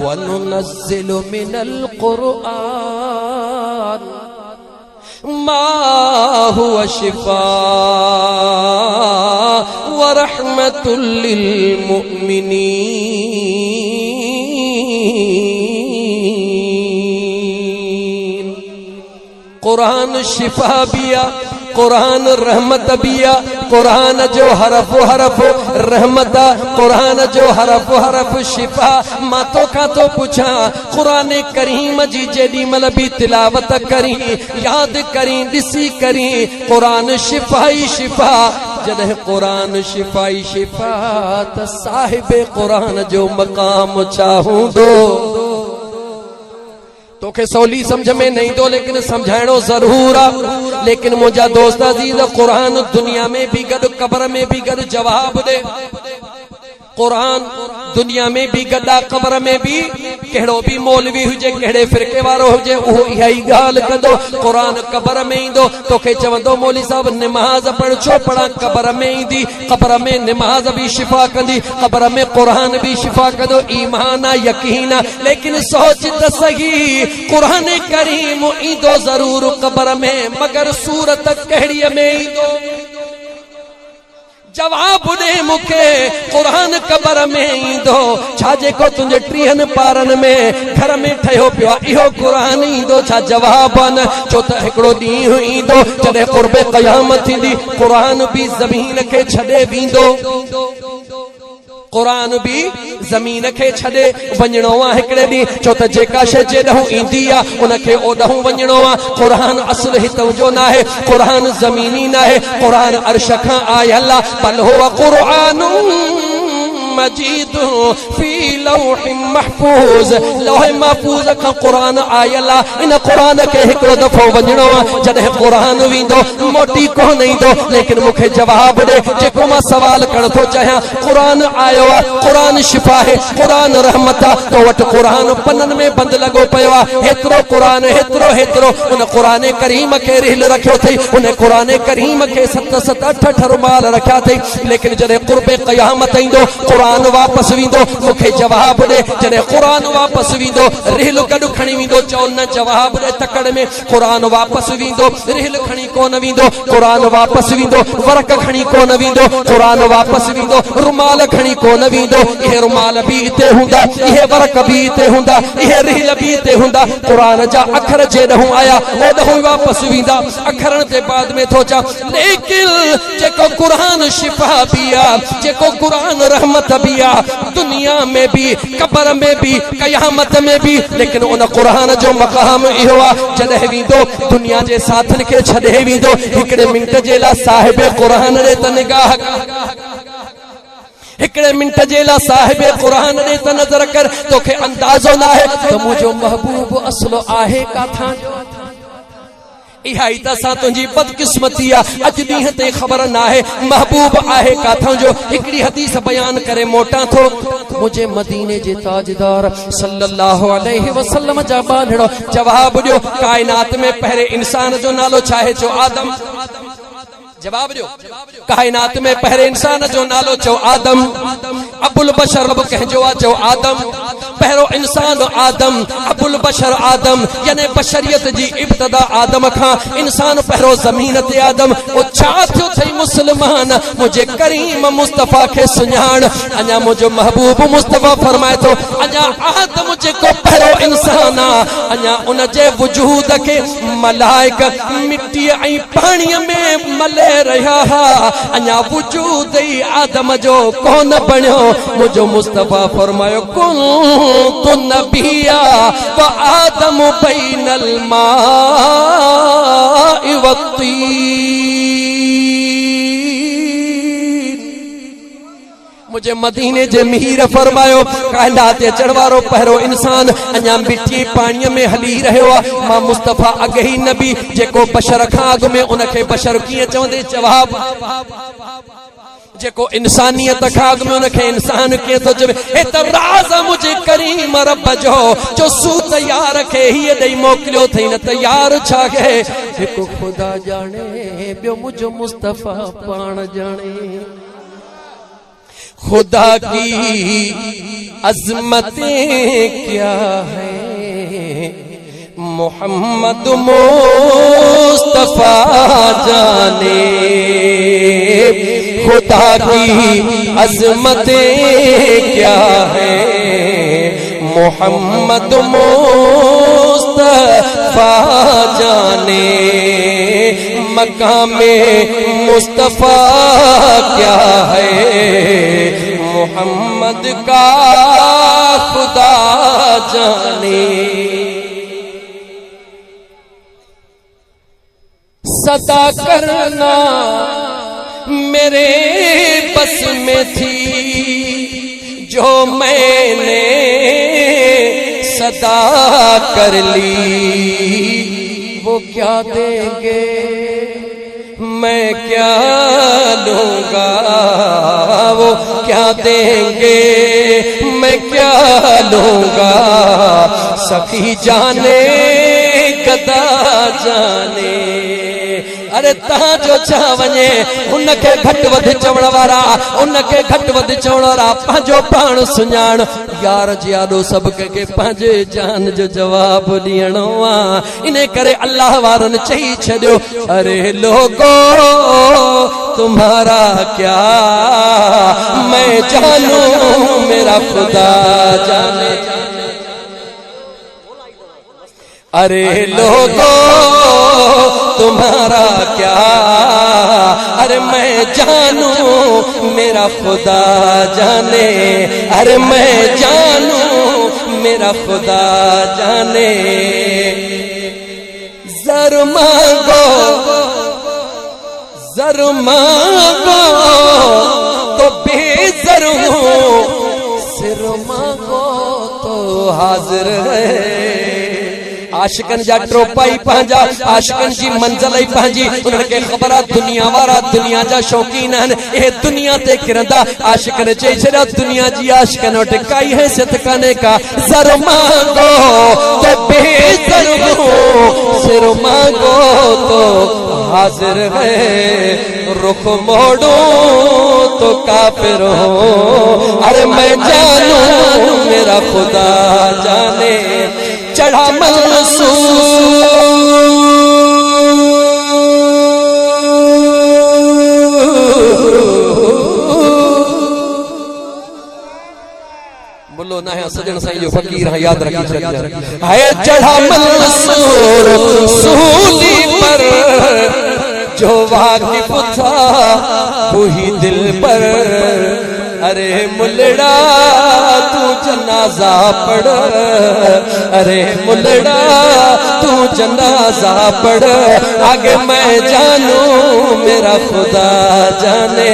वनुनज़्ज़िलु मिनल कुरान मा हुवा शिफा व रहमतुल लिल मुमिनीन। कुरान शिफा बिया, कुरान रहमत बिया। कुरान जो हरफ हरफ रहमत, कुरान जो हरफ हरफ शिफा। मां तोखां तो पुछा, कुरान करीम जी जेॾी महिल बि तिलावत करी, याद करी, ॾिसी करी, कुरान शिफाई शिफा। जॾहिं कुरान शिफाई शिफा त साहिब कुरान जो मक़ाम छा हूंदो? तोखे सवली समझ में नहीं दो, लेकिन समझाइणो जरूर आ। लेकिन मुंहिंजा दोस्त अजीज, कुरान दुनिया में भी गॾु, क़ब्र में भी गॾु जवाब दे। कुरान दुनिया में भी गॾा, क़ब्र में भी। कहिड़ो भी मौलवी हुजे, कहिड़े फिरके वारो हुजे, उहो इहा ई ॻाल्हि कंदो। कुरान क़ब्र में ईंदो, तोखे चवंदो मौली साहब निमाज़ पढ़। छो पढ़ा? क़ब्र में ईंदी, क़ब्र में निमाज़ भी शिफ़ा कंदी, क़ब्र में कुरान भी शिफ़ा कंदो। ईमान आहे, यकीन आहे। लेकिन सोच त सही, कुरान करीम ईंदो ज़रूर क़ब्र में, मगर सूरत कहिड़ीअ में ईंदो? जवाब दे मूंखे। कुरान क़ब्र में ईंदो छा? जेको तुंहिंजे 30 पारनि में घर में ठहियो पियो आहे, इहो कुरान ईंदो छा? जवाब न। छो त हिकिड़ो ॾींहुं ईंदो जॾहिं क़ुर्बे क़यामत थींदी, कुरान भी ज़मीन खे छॾे वेंदो। कुरान भी ज़मीन खे छॾे वञणो आहे हिकिड़े ॾींहुं। छो त जेका शइ जेॾहूं ईंदी आहे उनखे ओॾहूं वञणो आहे। कुरान असुल हितां जो न आहे, कुरान ज़मीनी न आहे। कुरान अर्श खां आयल आहे। बल हुव कुरानुन मजीद फी लौह महफूज। लौह महफूज खां कुरान आयल आहे। इन कुरान खे हिकिड़ो दफ़ो वञणो आहे। जॾहिं कुरान वेंदो मोटी कोन ईंदो। लेकिन मूंखे जवाब ॾे, जेको मां सवाल करण थो चाहियां। कुरान आयो आहे, कुरान शिफ़ा आहे, कुरान रहमत आहे। तो वटि कुरान पननि में बंदि लॻो पियो आहे। हेतिरो कुरान, हेतिरो हेतिरो उन कुरान करीम खे रिहल रखियो अथई। उन कुरान करीम खे 7 8 रुमाल रखिया अथई। लेकिन जॾहिं क़ुर्बे क़यामत ईंदो, कुरान वापस वेंदो। मूंखे जवाब दे, जॾहिं कुरान वापस वेंदो, रिहल गॾु खणी वेंदो। चओ न, जवाब दे। तकड़ में कुरान वापस वेंदो, रिहल खणी कोन वेंदो। कुरान वापस वेंदो, वर्क खणी कोन वेंदो। कुरान वापस वेंदो, रुमाल खणी कोन वेंदो। इहे रुमाल भी हिते हूंदा, इहे वर्क भी हिते हूंदा, इहे रिहल भी हिते हूंदा। कुरान जा अखर जेॾहूं आया ओॾहूं वापस वेंदा। अखरनि ते बाद में थो चा। लेकिन जेको कुरान शिफ़ा भी आहे, जेको कुरान रहमत भी आ, दुनिया में भी, क़ब्र में भी, क़यामत में भी। लेकिन उन कुरान जो मक़ाम इहो आहे, जॾहिं वेंदो दुनिया जे साथनि खे छॾे वेंदो। हिकिड़े मिंट जे लाइ साहिब कुरान ॾे त निगाह, हिकिड़े मिंट जे लाइ साहिब कुरान ॾे त नज़र कर। तोखे अंदाज़ो न आहे त मुंहिंजो महबूब असलो आहे काथां जो। इहाई तसा तुझी बदकिस्मती आ अज दीह ते खबर ना है महबूब आहे काथों जो एकड़ी हदीस बयान करे मोटा थो मुझे मदीने जे ताजदार सल्लल्लाहु अलैहि वसल्लम जा बांधड़ो जवाब दियो कायनात में पहले इंसान जो नालो चाहे जो आदम जवाब दो कायनात में पहले इंसान जो नालो चो आदम अबुल बशर रब कह जो चो आदम पहरो इंसान आदम अबुल बशर आदम यानी बशरियत जी इब्तदा आदम खां इंसान पहरो जमीन ते आदम ओ छा थियो थई मुसलमान मुझे करीम मुस्तफा के सुञाण अञा मुझो महबूब मुस्तफा फरमाए तो अञा आदम जेको पहरो इंसान आ अञा उन जे वजूद के मलाइक मिट्टी ऐं पानी में मले रहा अञा वजूद ही आदम जो कौन बणियो मुझो मुस्तफा फरमायो कुन तु नबिया व आदम बैनल माइ वत्तीन मुझे मदीने जे मीर फरमायो कायनात चढ़वारो पहरो इंसान अञा मिट्टी पानी में हली रहो मां मुस्तफा अगे ही नबी जेको बशर खां अग में उनके बशर किए चवंदे जवाब जेको इंसानियत खाग में उनके इंसान के तो जब ए त राज मुझे करीम रब जो सू तैयार के ही दई मोकलियो थई न तैयार छा के जेको खुदा जाने बियो मुझो मुस्तफा पाण जाने खुदा की अजमतें क्या है मोहम्मद मुस्तफा जाने खुदा की अजमतें क्या है मोहम्मद मुस्तफा जाने मकामे मुस्तफा क्या है मोहम्मद का खुदा जाने सदा करना मेरे बस में थी जो मैंने सदा कर ली वो क्या देंगे मैं क्या लूंगा वो क्या देंगे मैं क्या लूंगा सखी जाने गदा जाने अरे ता जो छा वने उनके घट वध चवण वारा उनके घट वध चवण वारा पंहिंजो पाण सुञाण यार जियादो सब के पंहिंजे जान जो जवाब ॾियणो आ इने करे अल्लाह वारन चई छॾियो अरे लोगो तुम्हारा क्या मैं जानू मेरा खुदा जाने अरे लोगो तुम्हारा क्या अरे मैं जानू मेरा खुदा जाने अरे मैं जानू मेरा खुदा जाने जर मांगो तो बेजर हूँ सिर मांगो तो हाजिर है आशिकन जा ट्रोपाई पंहिंजा आशिकन जी मंजिल ही पंहिंजी उनके खबर दुनिया वारा दुनिया जा शौकीन हन ए दुनिया ते किरंदा आशिकन चई छड़ा दुनिया जी आशिकन वट काई हैसियत काने का जर मांगो तो बेजर हो सिर मांगो तो हाजिर है रुख मोड़ो तो काफिर हो अरे मैं जानू मेरा खुदा जाने चढ़ा मंसूर बोलो ना है सजन साईं जो फकीर है याद रखी है चढ़ा मंसूर सूली पर जो वाकिफ था वही दिल पर अरे मुलड़ा तू जनाजा पढ़, अरे मुलड़ा तू जनाजा पढ़, आगे मैं जानू मेरा खुदा जाने,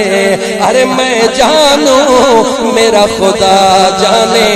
अरे मैं जानू मेरा खुदा जाने।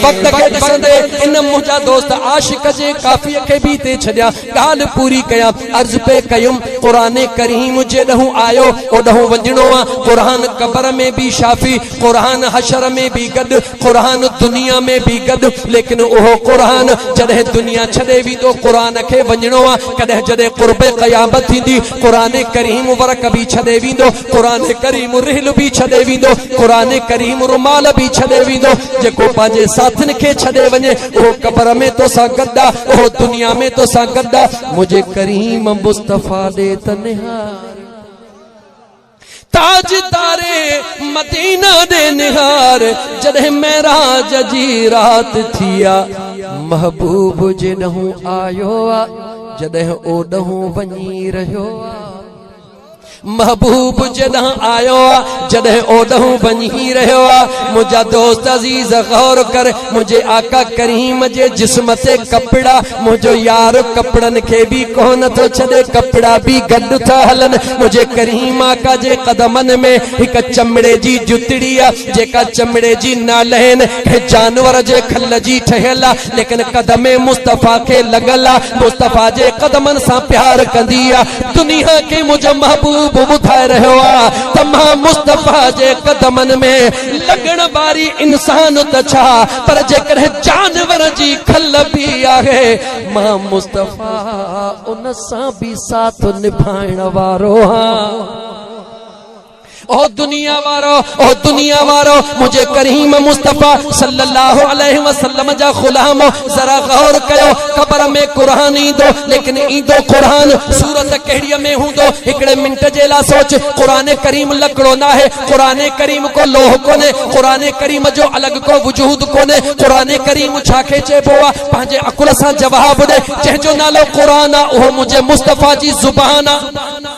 वक्त के ॾिसंदे इन मुंहिंजा दोस्त आशिक जे काफ़ीअ खे बि ते छॾिया, ॻाल्हि पूरी कया, अर्ज़ पे कयुम क़ुरान करीम जेॾहूं आयो ओॾहूं वञणो आहे। क़ुरान क़बर में भी शाफी, क़ुरान हशर में भी गॾु, क़ुरान दुनिया में भी गॾु, लेकिन उहो क़ुरान जॾहिं दुनिया छॾे वेंदो क़ुरान खे वञणो आहे। कॾहिं जॾहिं क़ुर्बे क़यामत थींदी क़ुरान करीम वरक भी छॾे वेंदो, क़ुरान करीम रिहल भी छॾे वेंदो, क़ुरान करीम रुमाल भी छॾे वेंदो। जेको पंहिंजे साथियुनि खे छॾे वञे उहो क़बर में तोसां गॾु आहे, उहो दुनिया में तोसां गॾु आहे। मुझे करीम मुस्तफ़ा दे तनिहार, ताज तारे मदीना दे निहार, जॾहिं मेराज जी रात थिया महबूब जेॾहूं आयो आ, जॾहिं ओॾहूं वञी रहियो आ। महबूब जॾहिं आयो आ, जॾहिं ओॾहूं वञी रहियो आ। मुंहिंजा दोस्त अज़ीज़ गौर कर, मुंहिंजे आका करीम जे जिस्म ते कपड़ा, मुंहिंजो यार कपड़न खे भी कोन थो छॾे, कपड़ा भी गॾु था हलन। मुंहिंजे करीम आका जे कदमन में हिक चमड़े जी जुतड़ी आ, जेका चमड़े जी नालहन जानवर जे खल जी ठहियल आ, लेकिन कदम मुस्तफ़ा खे लॻल आ, मुस्तफ़ा जे कदमन सां प्यार कंदी आ। दुनिया के मुंहिंजो महबूब ॿुधाए रहियो आ, तमाम मुस्तफ़ा जे कदमन में लॻण वारी इंसान त छा, पर जेकॾहिं जानवर जी खल भी आहे, मां मुस्तफ़ा उन सां भी साथ निभाइण वारो आं। ओ दुनिया वारो मुझे करीम मुस्तफ़ा सल्लल्लाहु अलैहि वसल्लम जा गुलाम, जरा गौर कयो, क़बर में कुरान ईंदो, लेकिन ईंदो कुरान सूरत कहिड़ीअ में हूंदो, हिकिड़े मिंट जे लाइ सोच। कुरान करीम लकड़ो ना है, कुरान करीम को लोह कोने, कुरान करीम जो अलग को वजूद कोने। कुरान करीम छाखे चइबो आहे, पंहिंजे अकुल सां जवाब ॾे। जंहिंजो नालो कुरान आहे उहो मुंहिंजे मुस्तफ़ा जी ज़ुबान आहे,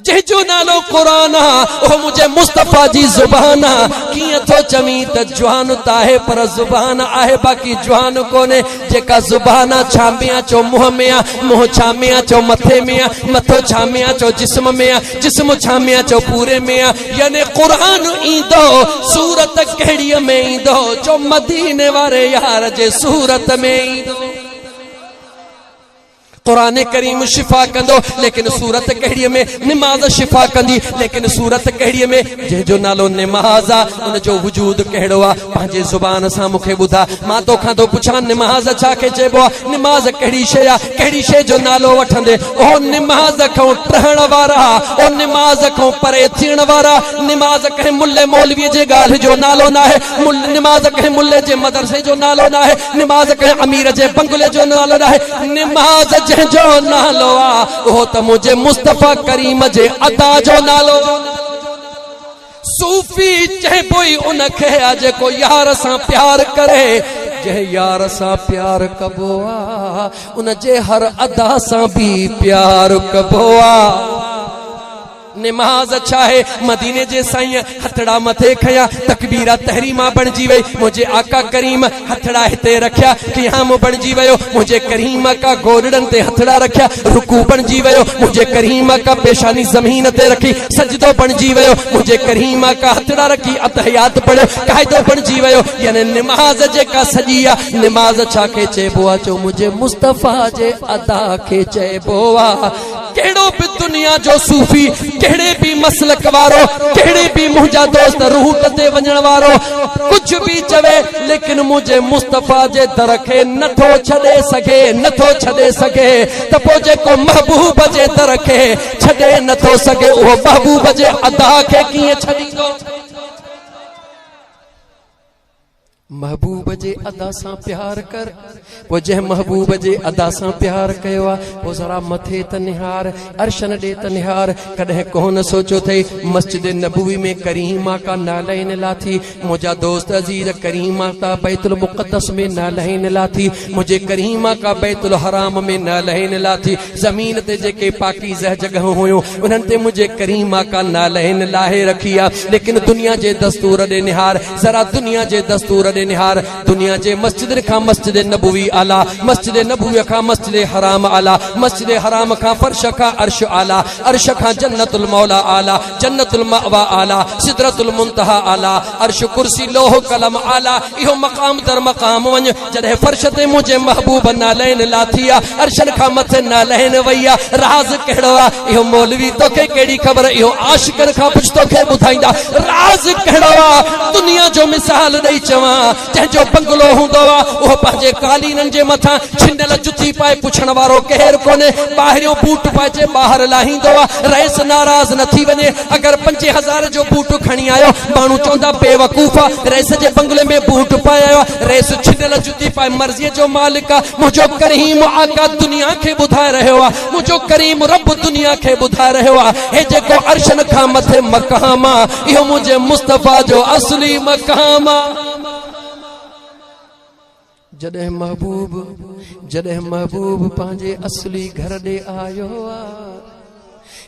जंहिंजो नालो कुरान आहे उहो मुंहिंजे मुस्तफ़ा जी ज़ुबान आहे। कीअं थो चवीं त जुबान त आहे पर ज़ुबान आहे, बाक़ी जुबान कोन्हे। जेका ज़ुबान आहे छा में आहे चो मुंहं में आहे, मुंहुं छा में आहे चो मथे में आहे, मथो छा में आहे चो जिस्म में आहे, जिस्म छा में आहे चो पूरे में आहे। यानी कुरान ईंदो सूरत कहिड़ीअ में ईंदो, चो मदीने वारे यार जे सूरत में ईंदो। कुरान करीम शिफा कंदो, लेकिन सूरत कहिड़ीअ में, निमाज़ शिफा कंदी, लेकिन सूरत कहिड़ीअ में, जंहिंजो नालो निमाज़ आहे उन जो वजूद कहिड़ो आहे, पंहिंजे ज़ुबान सां मूंखे ॿुधा। मां तोखां थो पुछां निमाज़ छाखे चइबो आहे, निमाज़ कहिड़ी शइ आहे, कहिड़ी शइ जो नालो वठंदे ओ निमाज़ खां टहण वारा, ओ निमाज़ खां परे थियण वारा। निमाज़ कंहिं मुल्ले मौलवीअ जे ॻाल्हि जो नालो न आहे, निमाज़ कंहिं मुल्ले जे मदरसे जो नालो न आहे, निमाज़ कंहिं अमीर जे बंगले जो नालो न आहे। निमाज़ जो नालो आ उहो त मुंहिंजे मुस्तफ़ा करीम जे अदा जो नालो। सूफी चइबो ई उनखे आ जेको यार सां प्यार करे, जंहिं यार सां प्यार कबो आ उन जे हर अदा सां भी प्यार कबो आ। निमाज़ अच्छा है, मदीने जे साईं हथड़ा मथे खया, तकबीरा तहरीमा बणजी वई। मुझे आका करीम हथड़ा हिते रखिया, क़ियाम बणजी वयो। मुझे करीम का गोरड़न ते हथड़ा रखिया, रुकू बणजी वयो। मुझे करीम का पेशानी जमीन ते रखी, सजदो बणजी वयो। मुझे करीम का हथड़ा रखी, अतहियात पढ़ियो, कायदो बणजी वयो। यानी निमाज़ जेका सजी आ, निमाज़ छाखे चइबो आ, चो मुझे मुस्तफ़ा जे अदा खे चइबो आ। केड़ो भी दुनिया जो सूफी, केड़े भी मसलक वारो, केड़े भी मुंहिंजा दोस्त रूट ते वञण वारो कुछ भी चवे, लेकिन मुझे मुस्तफ़ा जे दर खे नथो छॾे सघे, नथो छॾे सघे। त पोइ जेको महबूब जे दर खे छॾे नथो सघे, उहो महबूब जे अदा खे कीअं छॾींदो? महबूब जे अदा सां प्यार कर। वो जंहिं महबूब जे अदा सां प्यार कयो आहे वो ज़रा मथे त निहार, अर्शन ॾे त निहार। कॾहिं कोन सोचो थई मस्जिद नबवी में करीमा का नालैन लाथी। मुंहिंजा दोस्त अजीज करीमा का बैतुल मुक़द्दस में नालैन लाथी, मुझे करीमा का बैतुल हराम में नालैन लाथी। ज़मीन ते जेके पाकीज़ह जगह हुयूं उन्हनि ते मुझे करीमा का नालैन लाहे रखी आहे। लेकिन दुनिया जे दस्तूर ॾे निहार, ज़रा दुनिया जे दस्तूर निहार। दुनिया जे मस्जिद खां मस्जिद नबवी आला, मस्जिद नबवी खां मस्जिद हराम आला, मस्जिद हराम खां फर्श खां अर्श आला, अर्श खां जन्नतुल मौला आला, जन्नतुल मअवा आला, सिदरतुल मुंतहा आला, अर्श कुर्सी लोह कलम आला। इहो मकाम दर मकाम वञ। जॾहिं फर्श ते मुझे महबूब नालैन लाथी आ, अर्शन खां मथे नालैन वई आ। राज कहिड़ो आहे इहो मौलवी तोखे कहिड़ी ख़बर, इहो आशिकनि खां पुछ तोखे ॿुधाईंदा। राज कहिड़ो आहे दुनिया जो मिसाल ॾेई चवां। जंहिंजो बंगलो हूंदो आहे उहो पंहिंजे कालीननि जे मथां छिनल जुती पाए पुछण वारो केरु कोन्हे। ॿाहिरियों बूट पाइजे ॿाहिरि लाहींदो आहे। रईस नाराज़ न थी वञे। अगरि 5000 जो बूट खणी आयो माण्हू चवंदा बेवकूफ़ आहे, रईस जे बंगले में बूट पाए आयो आहे। रईस छिनल जुती पाए मर्ज़ीअ जो मालिक आहे। मुंहिंजो करीम आका दुनिया खे ॿुधाए रहियो आहे, मुंहिंजो करीम रब दुनिया खे ॿुधाए रहियो आहे। हे जेको अर्शन खां मथे मक़ाम आहे इहो मुंहिंजे मुस्तफ़ा जो असली मक़ाम आहे। जॾहिं महबूब पंहिंजे असली घर ॾे आयो आहे,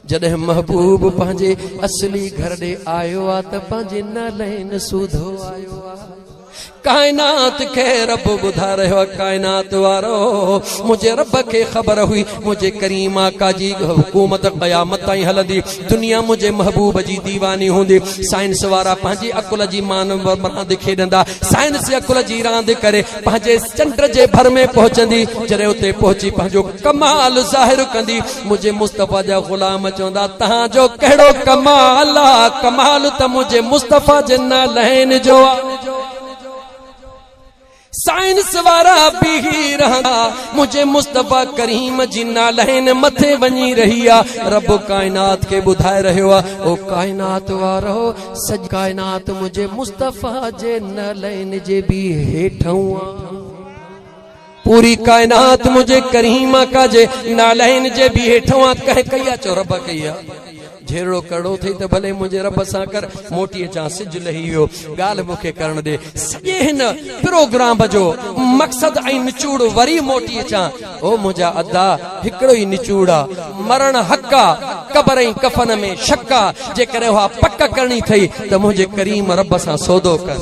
जॾहिं महबूब पंहिंजे असली घर ॾे आयो आहे त पंहिंजे नालैन सूधो आयो आहे। कायनात खे रब ॿुधाए रहियो आहे। कायनात वारो मुंहिंजे रब खे ख़बर हुई मुंहिंजे करीम आका जी हुकूमत क़यामत ताईं हलंदी। दुनिया मुंहिंजे महबूब जी दीवानी हूंदी। साइंस वारा पंहिंजी अकुल जी मानव रांदि खेॾंदा, साइंस अकुल जी रांदि करे पंहिंजे चंड जे भर में पहुचंदी। जॾहिं उते पहुची पंहिंजो कमाल ज़ाहिर कंदी, मुंहिंजे मुस्तफ़ा जा ग़ुलाम चवंदा तव्हांजो कहिड़ो कमाल आहे। कमाल त मुंहिंजे मुस्तफ़ा जे नालैन जो आहे। साइंस वारा बीही रहंदा, मुझे मुस्तफ़ा करीम जी नालैन मथे वञी रही आहे। रब कायनात के ॿुधाए रहियो आहे ओ कायनात वारो सॼी कायनात मुझे मुस्तफ़ा जे नालैन जे भी हेठों आहे। पूरी कायनात मुझे करीम आका जे नालैन जे भी हेठों आहे। कह कई चो रब कई आहे। झेड़ो कड़ो थी त भले मुंहिंजे रब सां कर। मोटी अचां सिज लही वियो, ॻाल्हि मूंखे करण ॾे। सॼे हिन प्रोग्राम जो मक़सद ऐं निचूड़ वरी मोटी अचां। ओ मुंहिंजा अदा हिकिड़ो ई निचूड़ आहे, मरण हक़ आहे, क़बर ऐं कफ़न में शक आहे। जेकॾहिं उहा पक करणी अथई त मुंहिंजे करीम रब सां सौदो कर,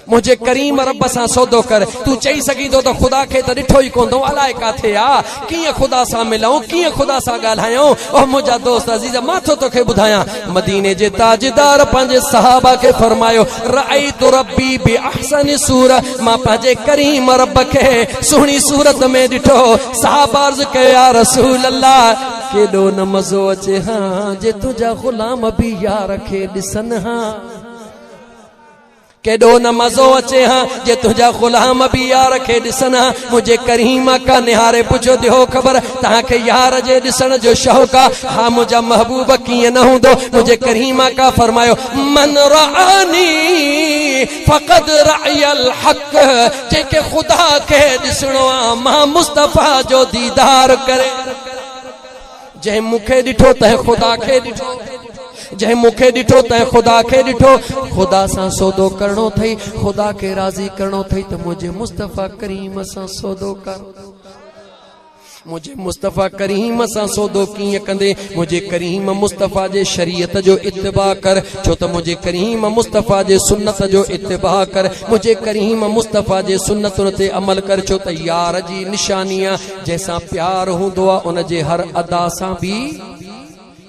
मुझे करीम रब सां सौदो कर। तू चई सघींदो त ख़ुदा खे त ॾिठो ई कोन, अलाए काथे आ, कीअं ख़ुदा सां मिलूं, कीअं ख़ुदा सां ॻाल्हायूं। ओ मुंहिंजा दोस्त अज़ीज़ मां थो तोखे ॿुधायां, मदीने जे ताजदार पंहिंजे सहाबा खे फरमायो रअयतु रब्बी बि अहसन सूर, मां पंहिंजे करीम रब खे सुहिणी सूरत में ॾिठो। सहाबा अर्ज़ कयो या रसूल अल्लाह केॾो न मज़ो अचे हां जे तुंहिंजा ग़ुलाम बि यार खे ॾिसनि हां। केॾो न मज़ो अचे हां जे तुंहिंजा ग़ुलाम बि यार खे ॾिसनि हां। मुंहिंजे करीम आका निहारे पुछो ॾियो ख़बर तव्हांखे यार जे ॾिसण जो शौक़ु आहे। हा मुंहिंजा महबूब कीअं न हूंदो। मुंहिंजे करीम आका फरमायो मन रआनी फ़क़द रअयल हक़, जेके ख़ुदा खे ॾिसणो आहे मां मुस्तफ़ा जो दीदार करे। जंहिं मूंखे ॾिठो तंहिं ख़ुदा खे ॾिठो, जंहिं मूंखे ॾिठो तंहिं ख़ुदा खे ॾिठो। ख़ुदा सां सौदो करणो अथई, ख़ुदा खे राज़ी करणो अथई त मुंहिंजे मुस्तफ़ा करीम सां सौदो कर। मुझे मुस्तफ़ा करीम सां सौदो कीअं कंदे? मुझे करीम मुस्तफ़ा जे शरीयत जो इत्तिबा कर, छो त मुझे करीम मुस्तफ़ा जे सुन्नत जो इत्तिबा कर। मुझे करीम मुस्तफ़ा जे सुन्नतुनि ते अमल कर, छो त यार जी निशानी आहे जंहिंसां प्यार हूंदो आहे उन जे हर अदा सां बि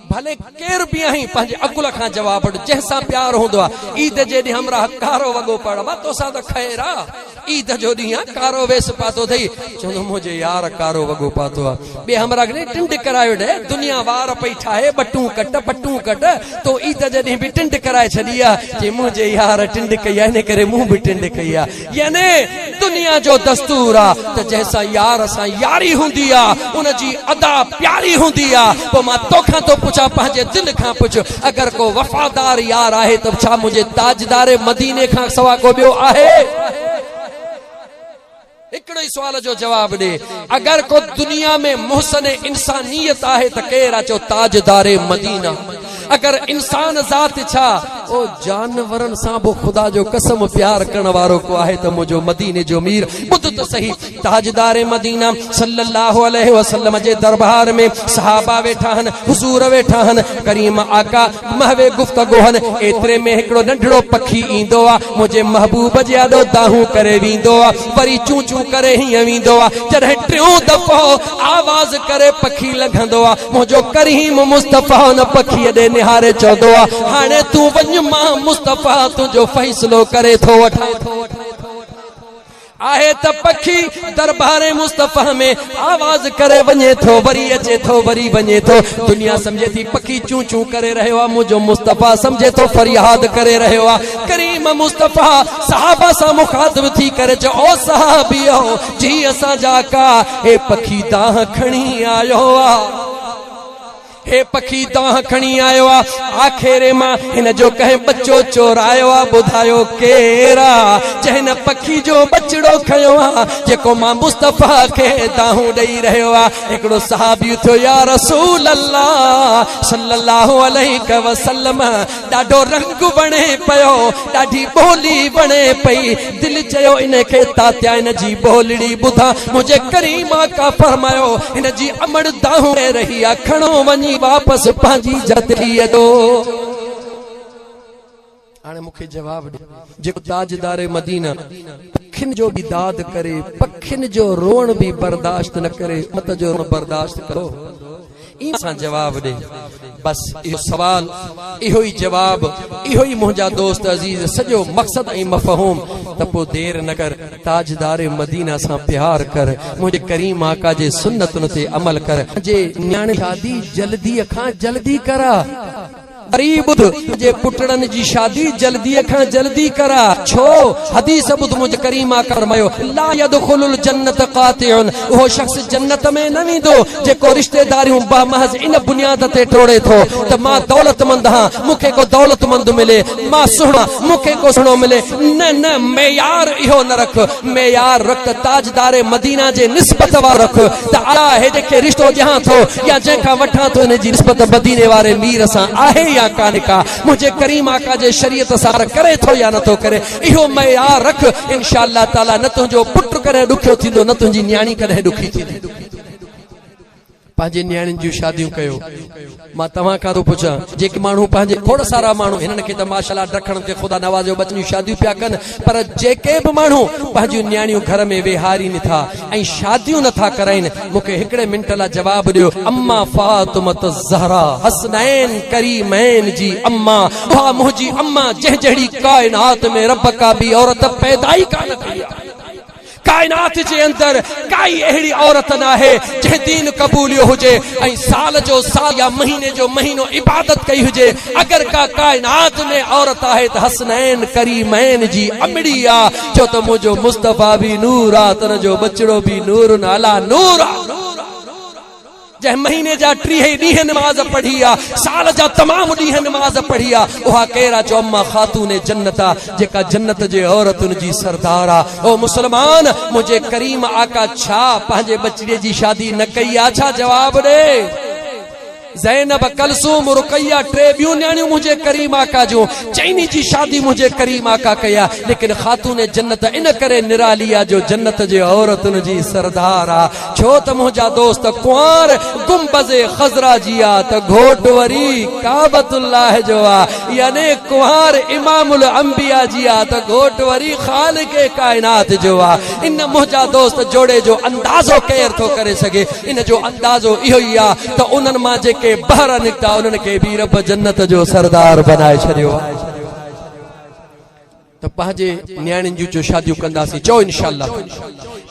भले केर भी आहीं पंहिंजे अकुल खां जवाब वठ, जंहिंसां प्यार हूंदो आहे। ईद जे ॾींहुं हमरा कारो वॻो पड़, मां तोसां त ख़ैर आहे। ईद जो ॾींहुं कारो वेस पातो थई चवंदो मुंहिंजे यार कारो वॻो पातो आहे ॿिए हमरा ने टिंड करायो ॾे दुनिया वार पई ठाहे बटूं कट तो ईद जे ॾींहुं बि टिंड कराए छॾी आहे जे मुंहिंजे यार टिंड कई आहे इन करे मूं बि टिंड कई आहे याने दुनिया जो दस्तूर आहे त जंहिंसां यार सां यारी हूंदी आहे उनजी अदा प्यारी हूंदी आहे पोइ मां तोखां तो पुछां पंहिंजे दिलि खां पुछ अगरि को वफ़ादार यार आहे त छा मुंहिंजे ताजदार मदीने खां सवा को ॿियो आहे हिकिड़ो ई सुवाल जो जवाब ॾे अगर को दुनिया में मुहसन इंसानियत आहे त केरु आहे चो ताजदार मदीना अगर इंसान ज़ात छा ओ जानवरनि सां बि ख़ुदा जो कसम प्यार करण वारो को आहे त मुंहिंजो मदीने जो मीर ॿुध त सही ताजदार मदीना सल्लल्लाहु अलैहि वसल्लम जे दरबार में सहाबा वेठा आहिनि हुजूर वेठा आहिनि करीम आका महवे गुफ्तगू आहिनि एतिरे में हिकिड़ो नंढड़ो पखी ईंदो आहे मुंहिंजे महबूब जे आॾो दाहूं करे वेंदो आहे वरी चूं चूं करे हीअं वेंदो आहे जॾहिं टियों दफ़ो आवाज़ करे पखी लंघंदो आहे मुंहिंजो करीम मुस्तफ़ा हुन पखीअ ॾे निहारे चवंदो आहे हाणे तूं वञ मां मुस्तफ़ा तुंहिंजो फ़ैसिलो करे थो वठां आहे त पखी दरबारे मुस्तफ़ा में आवाज़ करे वञे थो वरी अचे थो वरी वञे थो दुनिया समझे थी पखी चूं चूं करे रहियो आहे मुंहिंजो मुस्तफ़ा समझे थो फरियाद करे रहियो आहे करीम मुस्तफ़ा सहाबा सां मुखातिब थी करे चओ ओ सहाबियो जी असांजा का हे पखी दाह खणी आयो आहे हे पखी तव्हां खणी आयो आहे आख़िर मां हिन जो कंहिं बच्चो चोरायो आहे ॿुधायो केरा जंहिं पखी जो बचड़ो खयो आहे जेको मां मुस्तफ़ा खे दाहूं ॾेई रहियो आहे हिकिड़ो सहाबी थियो या रसूल अल्लाह सल्लल्लाहु अलैहि वसल्लम ॾाढो रंग वणे पियो ॾाढी ॿोली वणे पई दिलि चयो इन खे तात्या इन जी ॿोलड़ी ॿुधा मुंहिंजे करीम आका फरमायो हिन जी अमड़ दाहूं रही आहे खणो वञी वापस पंहिंजी जतिरीअ दो हाणे मूंखे जवाब ॾे जेको ताजदार मदीना पखिन जो भी दाद करे पखिन जो रोण भी बर्दाश्त न करे मत जो रोण बर्दाश्त करो इंसान जवाब दे बस इहो सवाल इहो ही जवाब इहो ही मुंहिंजा दोस्त अजीज सॼो मक़सद ऐं मफ़हूम त पोइ देर न कर ताजदार मदीना सां प्यार कर मुंहिंजे करीम आका जे सुन्नतुनि ते अमल कर जे न्याणे शादी जल्दी खां जल्दी करा गरीब जे पुटड़न जी शादी जल्दी खां जल्दी करा छो हदीस बुध मुझ करीमा फरमायो ला यदखुलुल जन्नत कातिउन वो शख्स जन्नत में न वेंदो जेको रिश्तेदारियों बा महज इन बुनियाद ते तोड़े थो त मां दौलतमंद हां मुखे को दौलतमंद मिले मां सुहिणा मुखे को सुहिणो मिले न न मेयार इहो न रख मेयार रख ताजदार मदीना जे निस्बत वारो रख त आला हे जेके रिश्तो ॼां थो या जंहिंखां वठां थो इन जी निस्बत मदीने वारे मीर सां आहे या काने का मुझे करीम आका जे शरीयत सार करे थो या न तो करे इहो मयार रख इंशाअल्लाह ताला न तुंहिंजो पुट करे दुखियो थींदो न तुंहिंजी न्याणी कॾहिं दुखी थींदी पंहिंजे न्याणियुनि जूं शादियूं कयो मां तव्हां खां थो पुछां जेके माण्हू पंहिंजे खोड़ सारा माण्हू हिननि खे त माशाअल्लाह ॾखण ते ख़ुदा नवाज़ो बचनि जूं शादियूं पिया कनि पर जेके बि माण्हू पंहिंजूं न्याणियूं घर में वेहारी नथा ऐं शादियूं नथा कराइनि मूंखे हिकिड़े मिंट लाइ जवाबु ॾियो अम्मा फातिमत ज़हरा हसनैन करीमैन जी अम्मा उहा मुंहिंजी अम्मा जंहिं जहिड़ी काइनात में रब का बि औरत पैदा ई कान कई आहे कायनात जे अंदर काई अहिड़ी औरत न आहे जंहिं दीन कबूलियो हुजे ऐं साल जो साल या महीने जो महीनो इबादत कई हुजे अगर का कायनात में औरत आहे त हसनैन करीमैन जी अमड़ी आहे छो त मुंहिंजो मुस्तफ़ा भी नूर आहे त जो बचड़ो भी नूर नाला नूर आहे जंहिं महीने जा 30 ॾींहं नमाज पढ़ी आहे साल जा तमाम ॾींहं नमाज पढ़ी आहे उहा केरा जो अम्मा खातून जन्नत आहे जेका जन्नत जे औरतुनि जी सरदार आहे ओ मुसलमान मुंहिंजे करीम आका छा पंहिंजे बचड़े जी शादी न कई आहे छा जवाब ॾे ज़ैनब कलसूम रुकैया टे ॿियूं न्याणियूं मुंहिंजे करीम आका जूं चइनी जी शादी मुंहिंजे करीम आका कया लेकिन खातून जन्नत इन करे निराली आहे जो जन्नत जे औरतुनि जी सरदार आहे छो त मुंहिंजा दोस्त कुंवार गुंबज़ खज़रा जी आहे त घोट वरी काबतुल्लाह जो आहे यानी कुंवार इमामुल अंबिया जी आहे त घोट वरी खालिक कायनात जो आहे इन मुंहिंजा दोस्त जोड़े जो अंदाज़ो केर थो करे सघे इन जो अंदाज़ो इहो ई आहे त उन्हनि मां जेके ॿाहिरि निकिता उन्हनि खे बि रब जन्नत जो सरदार बनाए छॾियो त तो पंहिंजे न्याणियुनि जूं शादियूं कंदासीं। चओ इंशाअल्लाह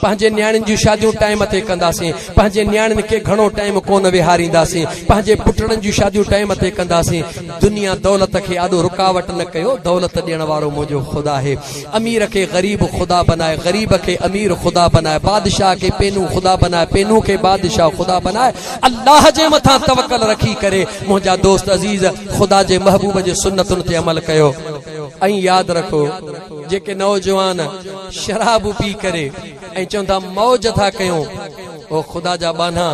पंहिंजे न्याणियुनि जूं शादियूं टाइम ते कंदासीं। पंहिंजे न्याणियुनि खे घणो टाइम कोन विहारींदासीं। पंहिंजे पुटड़नि जूं शादियूं टाइम ते कंदासीं। दुनिया दौलत खे आॾो रुकावट न कयो। दौलत ॾियण वारो मुंहिंजो ख़ुदा आहे। अमीर खे ग़रीब ख़ुदा बनाए, ग़रीब खे अमीर ख़ुदा बनाए, बादशाह खे पेनू ख़ुदा बनाए, पेनू खे बादशाह ख़ुदा बनाए। अल्लाह जे मथां तवक्कल रखी करे मुंहिंजा दोस्त अज़ीज़ ख़ुदा जे महबूब जे सुन्नतुनि ते अमल कयो। ऐं यादि रखो जेके नौजवान शराब पी करे ऐं चवंदा मौज था कयूं, ओ ख़ुदा जा बाना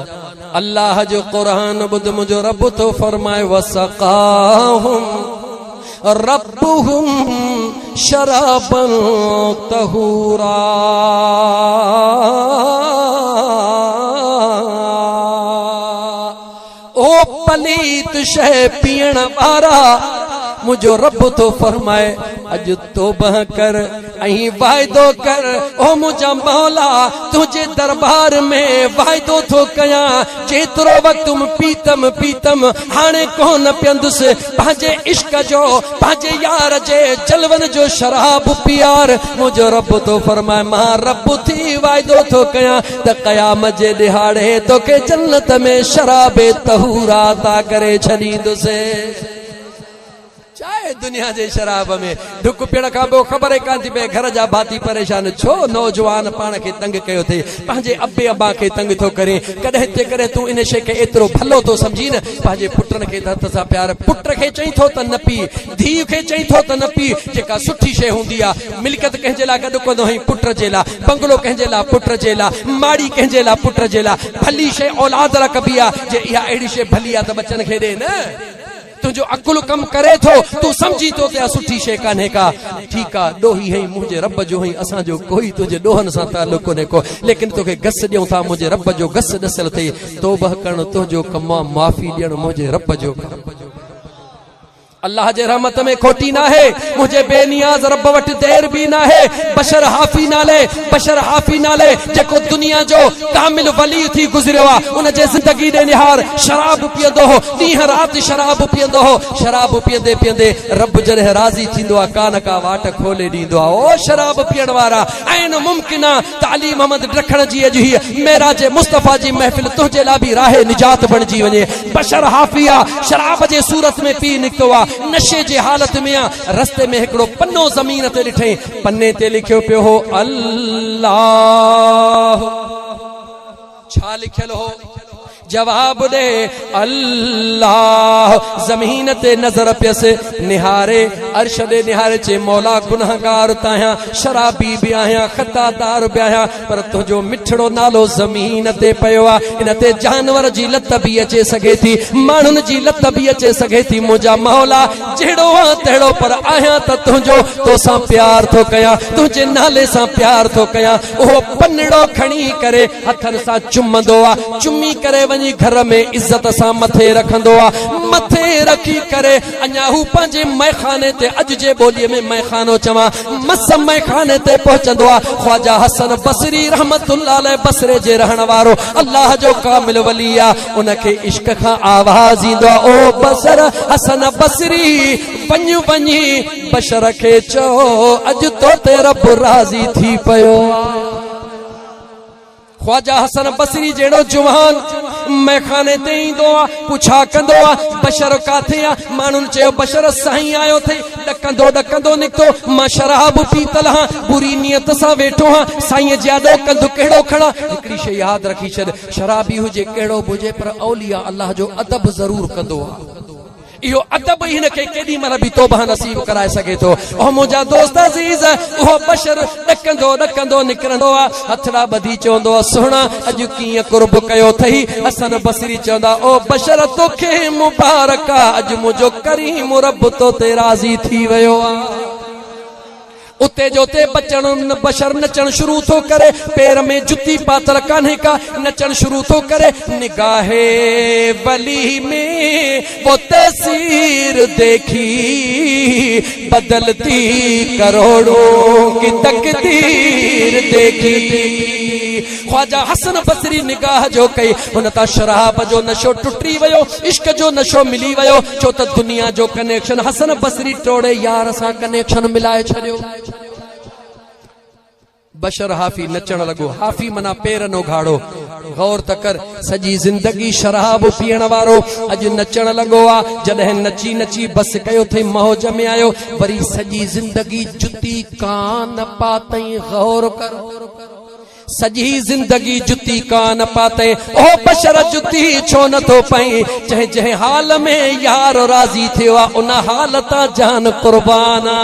अल्लाह जो क़ुरान ॿुध मुंहिंजो रब थो फरमाए वसक़ाहुम रब्बुहुम शराबन तहूरा। ओ पलीत शइ पीअण वारा मुझो रब तो फरमाए अज तौबह कर ऐं वायदो कर। ओ मुझा मौला तुझे दरबार में वायदो थो कयां जेतिरो वक्त पीतम पीतम हाणे कोन पियंदुसि पंहिंजे इश्क जो, पंहिंजे यार जे जलवन जो शराब पियार। मुझो रब तो फरमाए मां रब थी वायदो थो कयां त क़यामत जे ॾिहाड़े तोखे जन्नत में शराबे तहूरा ता करे छॾींदुसि। चाहे दुनिया जे शराब में ढुक पियण खां पोइ ख़बर कान थी पए घर जा भाती परेशान छो। नौजवान पाण खे तंग कयो थिए, पंहिंजे अबे अबा खे तंग थो करे। कॾहिं ते करे तूं इन शइ खे एतिरो भलो थो सम्झी न। पंहिंजे पुटनि खे हथ सां प्यार, पुट खे चई थो त न पी, धीउ खे चई थो त न पी। जेका सुठी शइ हूंदी आहे मिल्कियत कंहिंजे लाइ गॾु कंदो आहीं पुट जे लाइ, बंगलो कंहिंजे लाइ पुट जे लाइ, माड़ी कंहिंजे लाइ पुट जे लाइ। भली शइ औलाद लाइ कबी आहे। जे इहा अहिड़ी शइ भली आहे त बचन खे ॾे न। तुझो अकुल कम करे थो तू समझी तो ते सुठी शे कान्हे का। ठीक आ डोही है मुझे रब जो है, असा जो कोई तुझे डोहन सा ताल्लुक कोने को, लेकिन तोखे गस ॾियूं था मुझे रब जो गस ॾसल थे। तौबह करण तुझो कम, माफ़ी ॾियण मुझे रब जो कम। अल्लाह जे रहमत में खोटी ना है, मुझे बेनियाज रब वट देर भी ना है। बशर हाफी नाले, बशर हाफी नाले जेको दुनिया जो कामिल वली थी गुजरियो आ, उन जे जिंदगी दे निहार शराब पियंदो हो, ॾींहं रात शराब पियंदो हो। शराब पियंदे पियंदे रब जॾहिं राज़ी थींदो आ कान का वाट खोले ॾींदो आ। ओ शराब पियण वारा ऐन मुमकिन आ तालीम मोहम्मद रखण जी अॼु ही मेराज मुस्तफा जी महफिल तुंहिंजे लाइ बि राह निजात बणजी वञे। बशर हाफिया शराब जे सूरत में पी निकतो आ, नशे जे हालत में आ। रस्ते में हिकड़ो पन्नो जमीन ते ॾिठई, पन्ने ते लिखियो पियो हो अल्लाह। छा लिखियल हो? जवाब दे अल्लाह। जमीन ते नजर पियस निहारे, अर्श दे निहारे चे मौला गुनहगार ताया, शराबी भी आया, खतादार भी आया, पर तुझो मिठड़ो नालो जमीन ते पयो आ। इन ते जानवर जी लत भी अचे सके थी, मानुन जी लत भी अचे सके थी। मुझा मौला जेड़ो आ तेड़ो पर आया त तुझो तोसा प्यार थो कया, तुझे नाले सा प्यार थो कया। ओ पन्नड़ो खणी करे हथन सा चुमंदो आ, चुमी करे घर में इज्जत सा मथे रखंदो आ। मथे रखी करे अञा हू पंहिंजे मैखाने ते, अज जे बोलीअ में मैखानो चवा, मस मैखाने ते पहुचंदो आ। ख्वाजा हसन बसरी रहमतुल्लाह अलैह बसरे जे रहण वारो अल्लाह जो कामिल वली आ। उनखे इश्क खां आवाज ईंदो आ, ओ बसर हसन बसरी वञ वञी बशर खे चओ अज तो ते रब राज़ी थी पयो। ख्वाजा हसन बसरी जेड़ो जुवान मैखाने ते ईंदो आ, पुछा कंदो आ बशर काथे आ। मानुन चयो बशर साईं आयो थे। डकंदो डकंदो निकतो, मां शराब पीतल हां, बुरी नियत सां वेठो हां, साईं ज्यादा कंदो केड़ो खड़ा। हिकड़ी शे याद रखी छद, शराबी हुजे केड़ो बुझे पर औलिया अल्लाह जो अदब जरूर कंदो आ। इहो अदब हिन खे केॾी महिल बि तौबह नसीब कराए सघे थो। ओ मुंहिंजा दोस्त अज़ीज़, उहो बशर ॾकंदो ॾकंदो निकिरंदो आहे, हथड़ा ॿधी चवंदो आहे सुहिणा अॼु कीअं कुर्ब कयो अथई। हसन बसरी चवंदा ओ बशर तोखे मुबारक आहे, अॼु मुंहिंजो करीम रब तो ते राज़ी थी वियो आहे। उते जो ते बशर नचण शुरू थो करे, पैर में जुती पातल कान्हे का, नचण शुरू थो करे। निगाहे वली में वो तस्वीर देखी, बदलती करोड़ों की तकदीर देखी। ख्वाजा हसन बसरी निगाह जो कई उनता शराब जो नशो टुटी वयो, इश्क जो नशो मिली वयो, छो त दुनिया जो कनेक्शन हसन बसरी टोड़े यार सा कनेक्शन मिलाए छड़ियो। बशर हाफी नचण लगो, हाफी मना पेर नो घाड़ो, गौर तकर सजी जिंदगी शराब पीअण वारो अज नचण लगो आ। जॾहिं नची नची बस कयो थे मौज में आयो, वरी सजी जिंदगी जुती कान पातई। गौर कर, सजी जिंदगी जुती कान पाते, ओ बशर जुती छो न तो पई। जह जह हाल में यार राजी थियो उन हालत जान कुर्बाना।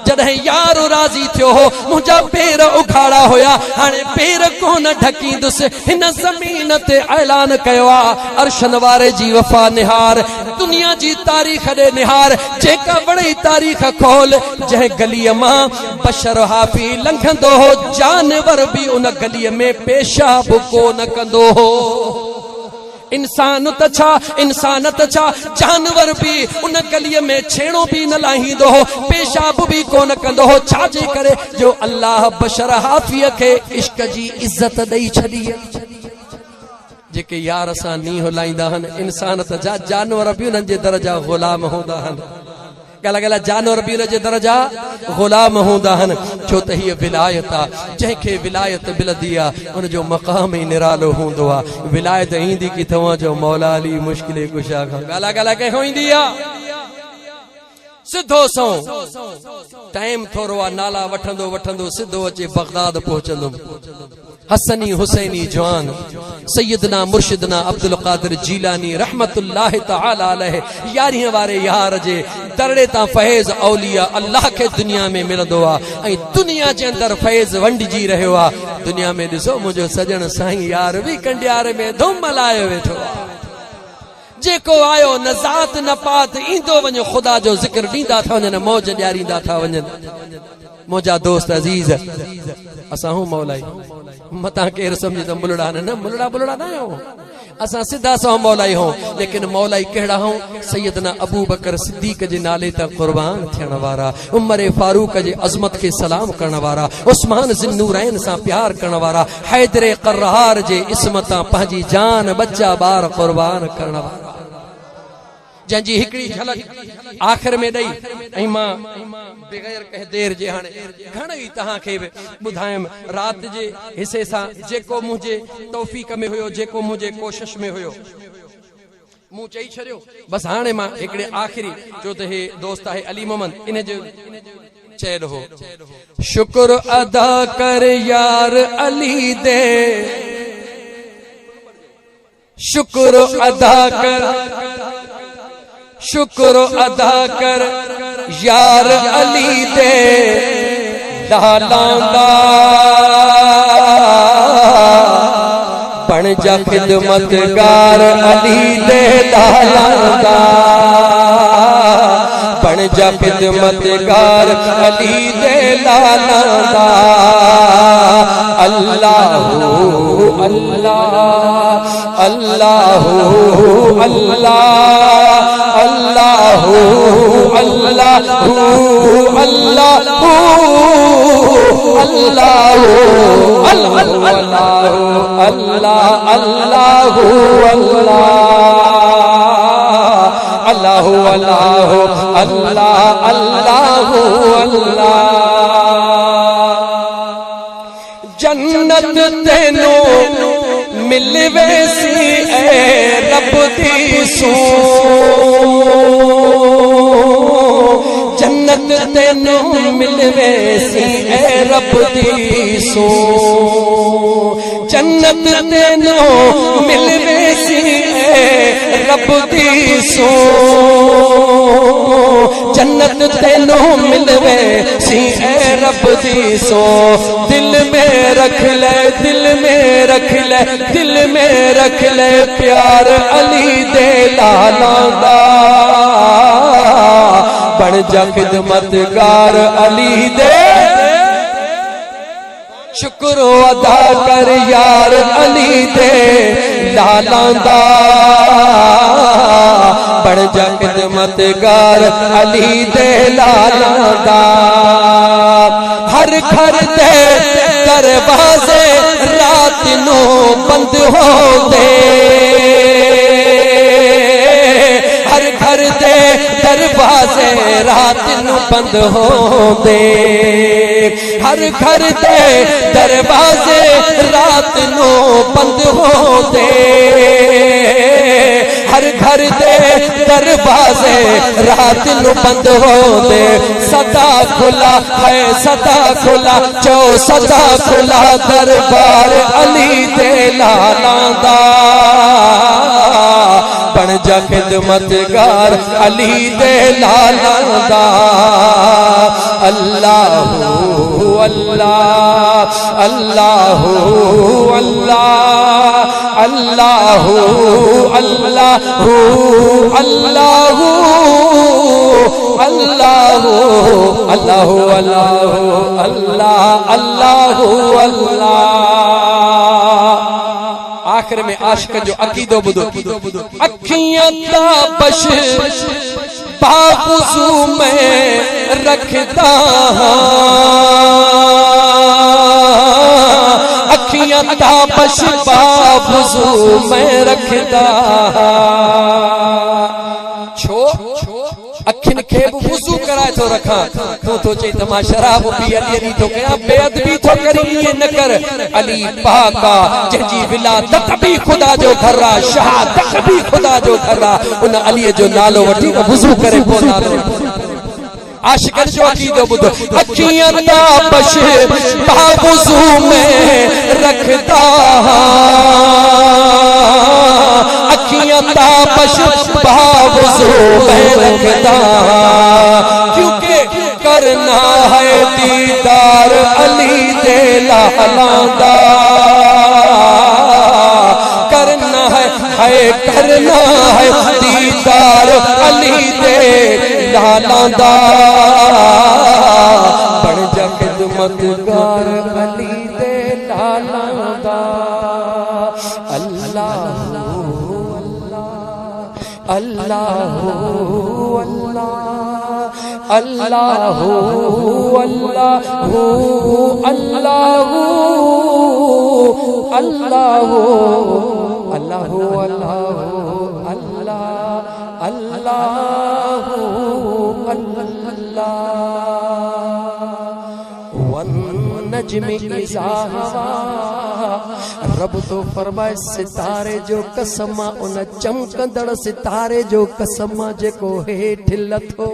जॾहिं यार राजी थियो हो मुंहिंजा पेर उखाड़ा होया, हाणे पेर कोन ढकींदुसि। हिन ज़मीन ते ऐलान कयो आ, अर्शन वारे जी वफ़ा निहार, दुनिया जी तारीख़ ॾे निहार, जेका वड़ी तारीख़ खोल। जंहिं गलीअ मां बशर हाफी लंघंदो हो, जानवर भी उन गलीअ में पेशाब कोन कंदो हो। इंसान त छा, इंसान त छा, जानवर भी उन गलीअ में छेड़ो भी न लाहींदो हो, पेशाब भी कोन कंदो हो। छाजे करे जो अल्लाह बशर हाफीअ खे इश्क जी इज्जत ॾेई छॾी। जेके यार सां नींहुं लाहींदा आहिनि, इंसान त जा, जानवर भी उन्हनि जे दर्जा ग़ुलाम हूंदा आहिनि। गला गला जानवर भी उन जे दर्जा ग़ुलाम हूंदा आहिनि। छो त हीअ विलायत आ, जंहिंखे विलायत मिलंदी आहे उन जो मक़ाम ई निरालो हूंदो आहे। विलायत ईंदी कि तव्हां जो मौला अली मुश्किल कुशा खां गाला गाला कंहिंखां ईंदी आहे? सिधो सो टाइम थोरो आहे, नाला वठंदो वठंदो सिधो अचे बगदाद पहुचंदुमि। हसनी हुसैनी जवान सैयदना मुर्शिदना अब्दुल कादिर जीलानी रहमतुल्लाह तआला अलैह 11 वारे यार जे दरड़े ता फैज़ औलिया अल्लाह के दुनिया में मिलंदो आ, ऐं दुनिया जे अंदर फैज़ वंडजी रहियो आ। दुनिया में ॾिसो मुंहिंजो सजण साईं यार भी कंडियारे में धूम मलायो वेठो आ। जेको आयो न ज़ात न पात ईंदो वञो, ख़ुदा जो ज़िक्र ॾींदा था वञनि, मौज ॾियारींदा था वञनि। मुंहिंजा दोस्त अज़ीज़ असां हूं मौलाई मता केर समझे तो मुलड़ा न मुलड़ा बुलड़ा ना हो, असां सिधा सो मौलाई हो। लेकिन मौलाई केड़ा हो? सैयदना अबू बकर सिद्दीक जे नाले ता कुर्बान थियण वारा, उमर फारूक जे अजमत के सलाम करण वारा, उस्मान ज़िन्नूरैन सा प्यार करण वारा, हैदर कर्रार जे इस्मता पंहिंजी जान बच्चा बार कुर्बान करण वारा, जंहिंजी हिकड़ी झलक आखिर में ॾई। ऐं मां बग़ैर कंहिं देर जे हाणे घणई तव्हांखे ॿुधायमि रात जे हिसे सां जेको मुंहिंजे तौफ़ीक़ में हुयो, जेको मुंहिंजे कोशिश में हुयो, मूं चई छॾियो। बस हाणे मां हिकिड़े आख़िरी, जो त हे दोस्त आहे अली मोहम्मद, इन जो चयल हो, शुक्र अदा कर यार अली दे, शुक्र अदा कर, शुक्र अदा कर यार अली दे लालांदा, बन जा खिदमतगार अली दे लालांदा, बन जा खिदमतगार अली दे लालांदा। अल्लाहु अल्लाह अल्लाहु अल्लाह अल्लाहु अल्लाहु अल्लाहु अल्लाहु अल्लाहु अल्लाह अल्लाहु अल्लाहु अल्लाहु अल्लाह अल्लाहु अल्लाह। जन्नत तेनू मिलवे सी ए रब दी सू, जन्नत तेनू मिलवे सी ए रब दी सू, जन्नत तेनू मिलवे सी ए रब दी सू, जन्नत तेनू मिलवे सी ए रब दी सो। दिल में रख ले, दिल में रख ले, दिल में रख ले प्यार अली दे लालांदा, बन जा खिदमतगार अली दे, शुक्र अदा कर यार अली दे लालांदा, बन जा खिदमतगार अली दे लालांदा। हर घर दे दरवाजे रात नू बंद होंदे, हर घर दे दरवाजे रात नू बंद होंदे, हर घर दे दरवाजे रात नू बंद होंदे, हर घर दे दरवाजे रात नू बंद होंदे। सदा खुला है सदा खुला जो सदा खुला दरबार अली दे लाला दा, बन जा खिदमतगार अली दे लाला दा। अल्लाहु अल्लाह अल्लाहु अल्लाह अल्लाहु अल्लाहु अल्लाहु अल्लाहु अल्लाहु अल्लाहु अल्लाह अल्लाहु अल्लाह। आखिर में आशिक जो अकीदो बुदो, अखियां ताबश बाबुजू में रखता, अखियां ताबश बाबुजू में रखता, छो अखिन खे वुजू कराए तो रखा, तू तो चई त मां शराब पी अली अली तो कया, बेअदबी तो करी ये न कर। अली पाका जंहिंजी विलादत भी खुदा जो घर आ, शहादत भी खुदा जो घर आ, उन अली जो नालो वठी वुजू करे पो नालो। आशिकन जो अकीदो बुधो, अखियां ताबश बावुजू में रखता, अखियां ताबश बावुजू में रखता, क्योंकि करना है दीदार अली दे लाला दा, करना है करना है दीदार अली दे लाला दा, बन जा खिदमतगार अली दे लाला दा। अल्लाहु अल्लाहु अल्लाह अल्लाहु अल्लाहु अल्लाहु अल्लाहु अल्लाहु अल्लाहु अल्लाह अल्लाहु अल्लाह। वन नज्म इज़ा हवा, रब तो फरमाए सितारे जो कसम, उन चमकंदड़ सितारे जो कसम जेको हेठ लथो,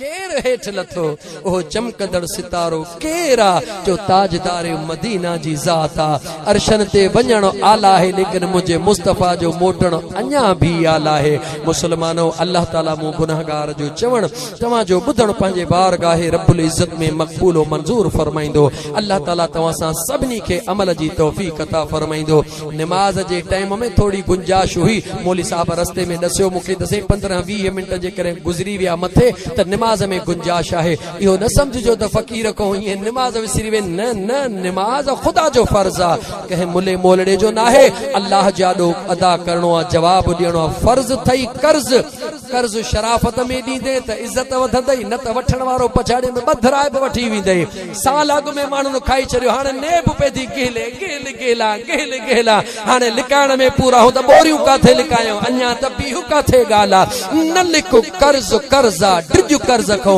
केर हेठ लथो ओ चमकंदड़ सितारो केरा, जो ताजदारे मदीना जी ज़ात आ। अरशन ते वञण आला है, लेकिन मुझे मुस्तफा जो मोटण अञा भी आला है। मुसलमानो, अल्लाह ताला मु गुनाहगार जो चवण तवां जो बुधण पंहिंजे बारगाहे रब्बुल इज्जत में मक़बूल व मंजूर फरमाइंदो। अल्लाह ताला तवां सां सभिनी खे अमल जी तौफीक अता फरमाइंदो। नमाज जे टाइम में थोड़ी गुंजाइश हुई, मौली साहब रस्ते में दसियो मूंखे, दसे 15-20 मिनट जे करे गुज़री विया मथे त नमाज में गुंजाइश है। इहो न समझो त फकीर को ये नमाज विसरी वे, न न, नमाज खुदा जो फर्ज आ, कहे मुले मोलड़े जो ना है। अल्लाह जाडो अदा करणो आ, जवाब ॾियणो आ, फर्ज थई कर्ज। कर्ज शराफत में ॾींदे त इज्जत वधंदई, न त वठण वारो पछाड़े में बधराए बि वठी वेंदई। साल अॻु में माण्हुनि खाई छॾियो, हाणे नेब पे थी गेले गेल गेला गेल गेला, हाणे लिकाइण में पूरा हो त बोरियूं काथे लिकायो, अञा त ॿियूं काथे ॻाल्हि आ। न लिख कर्ज कर्ज़ आ, ड्रिज कर्ज खो।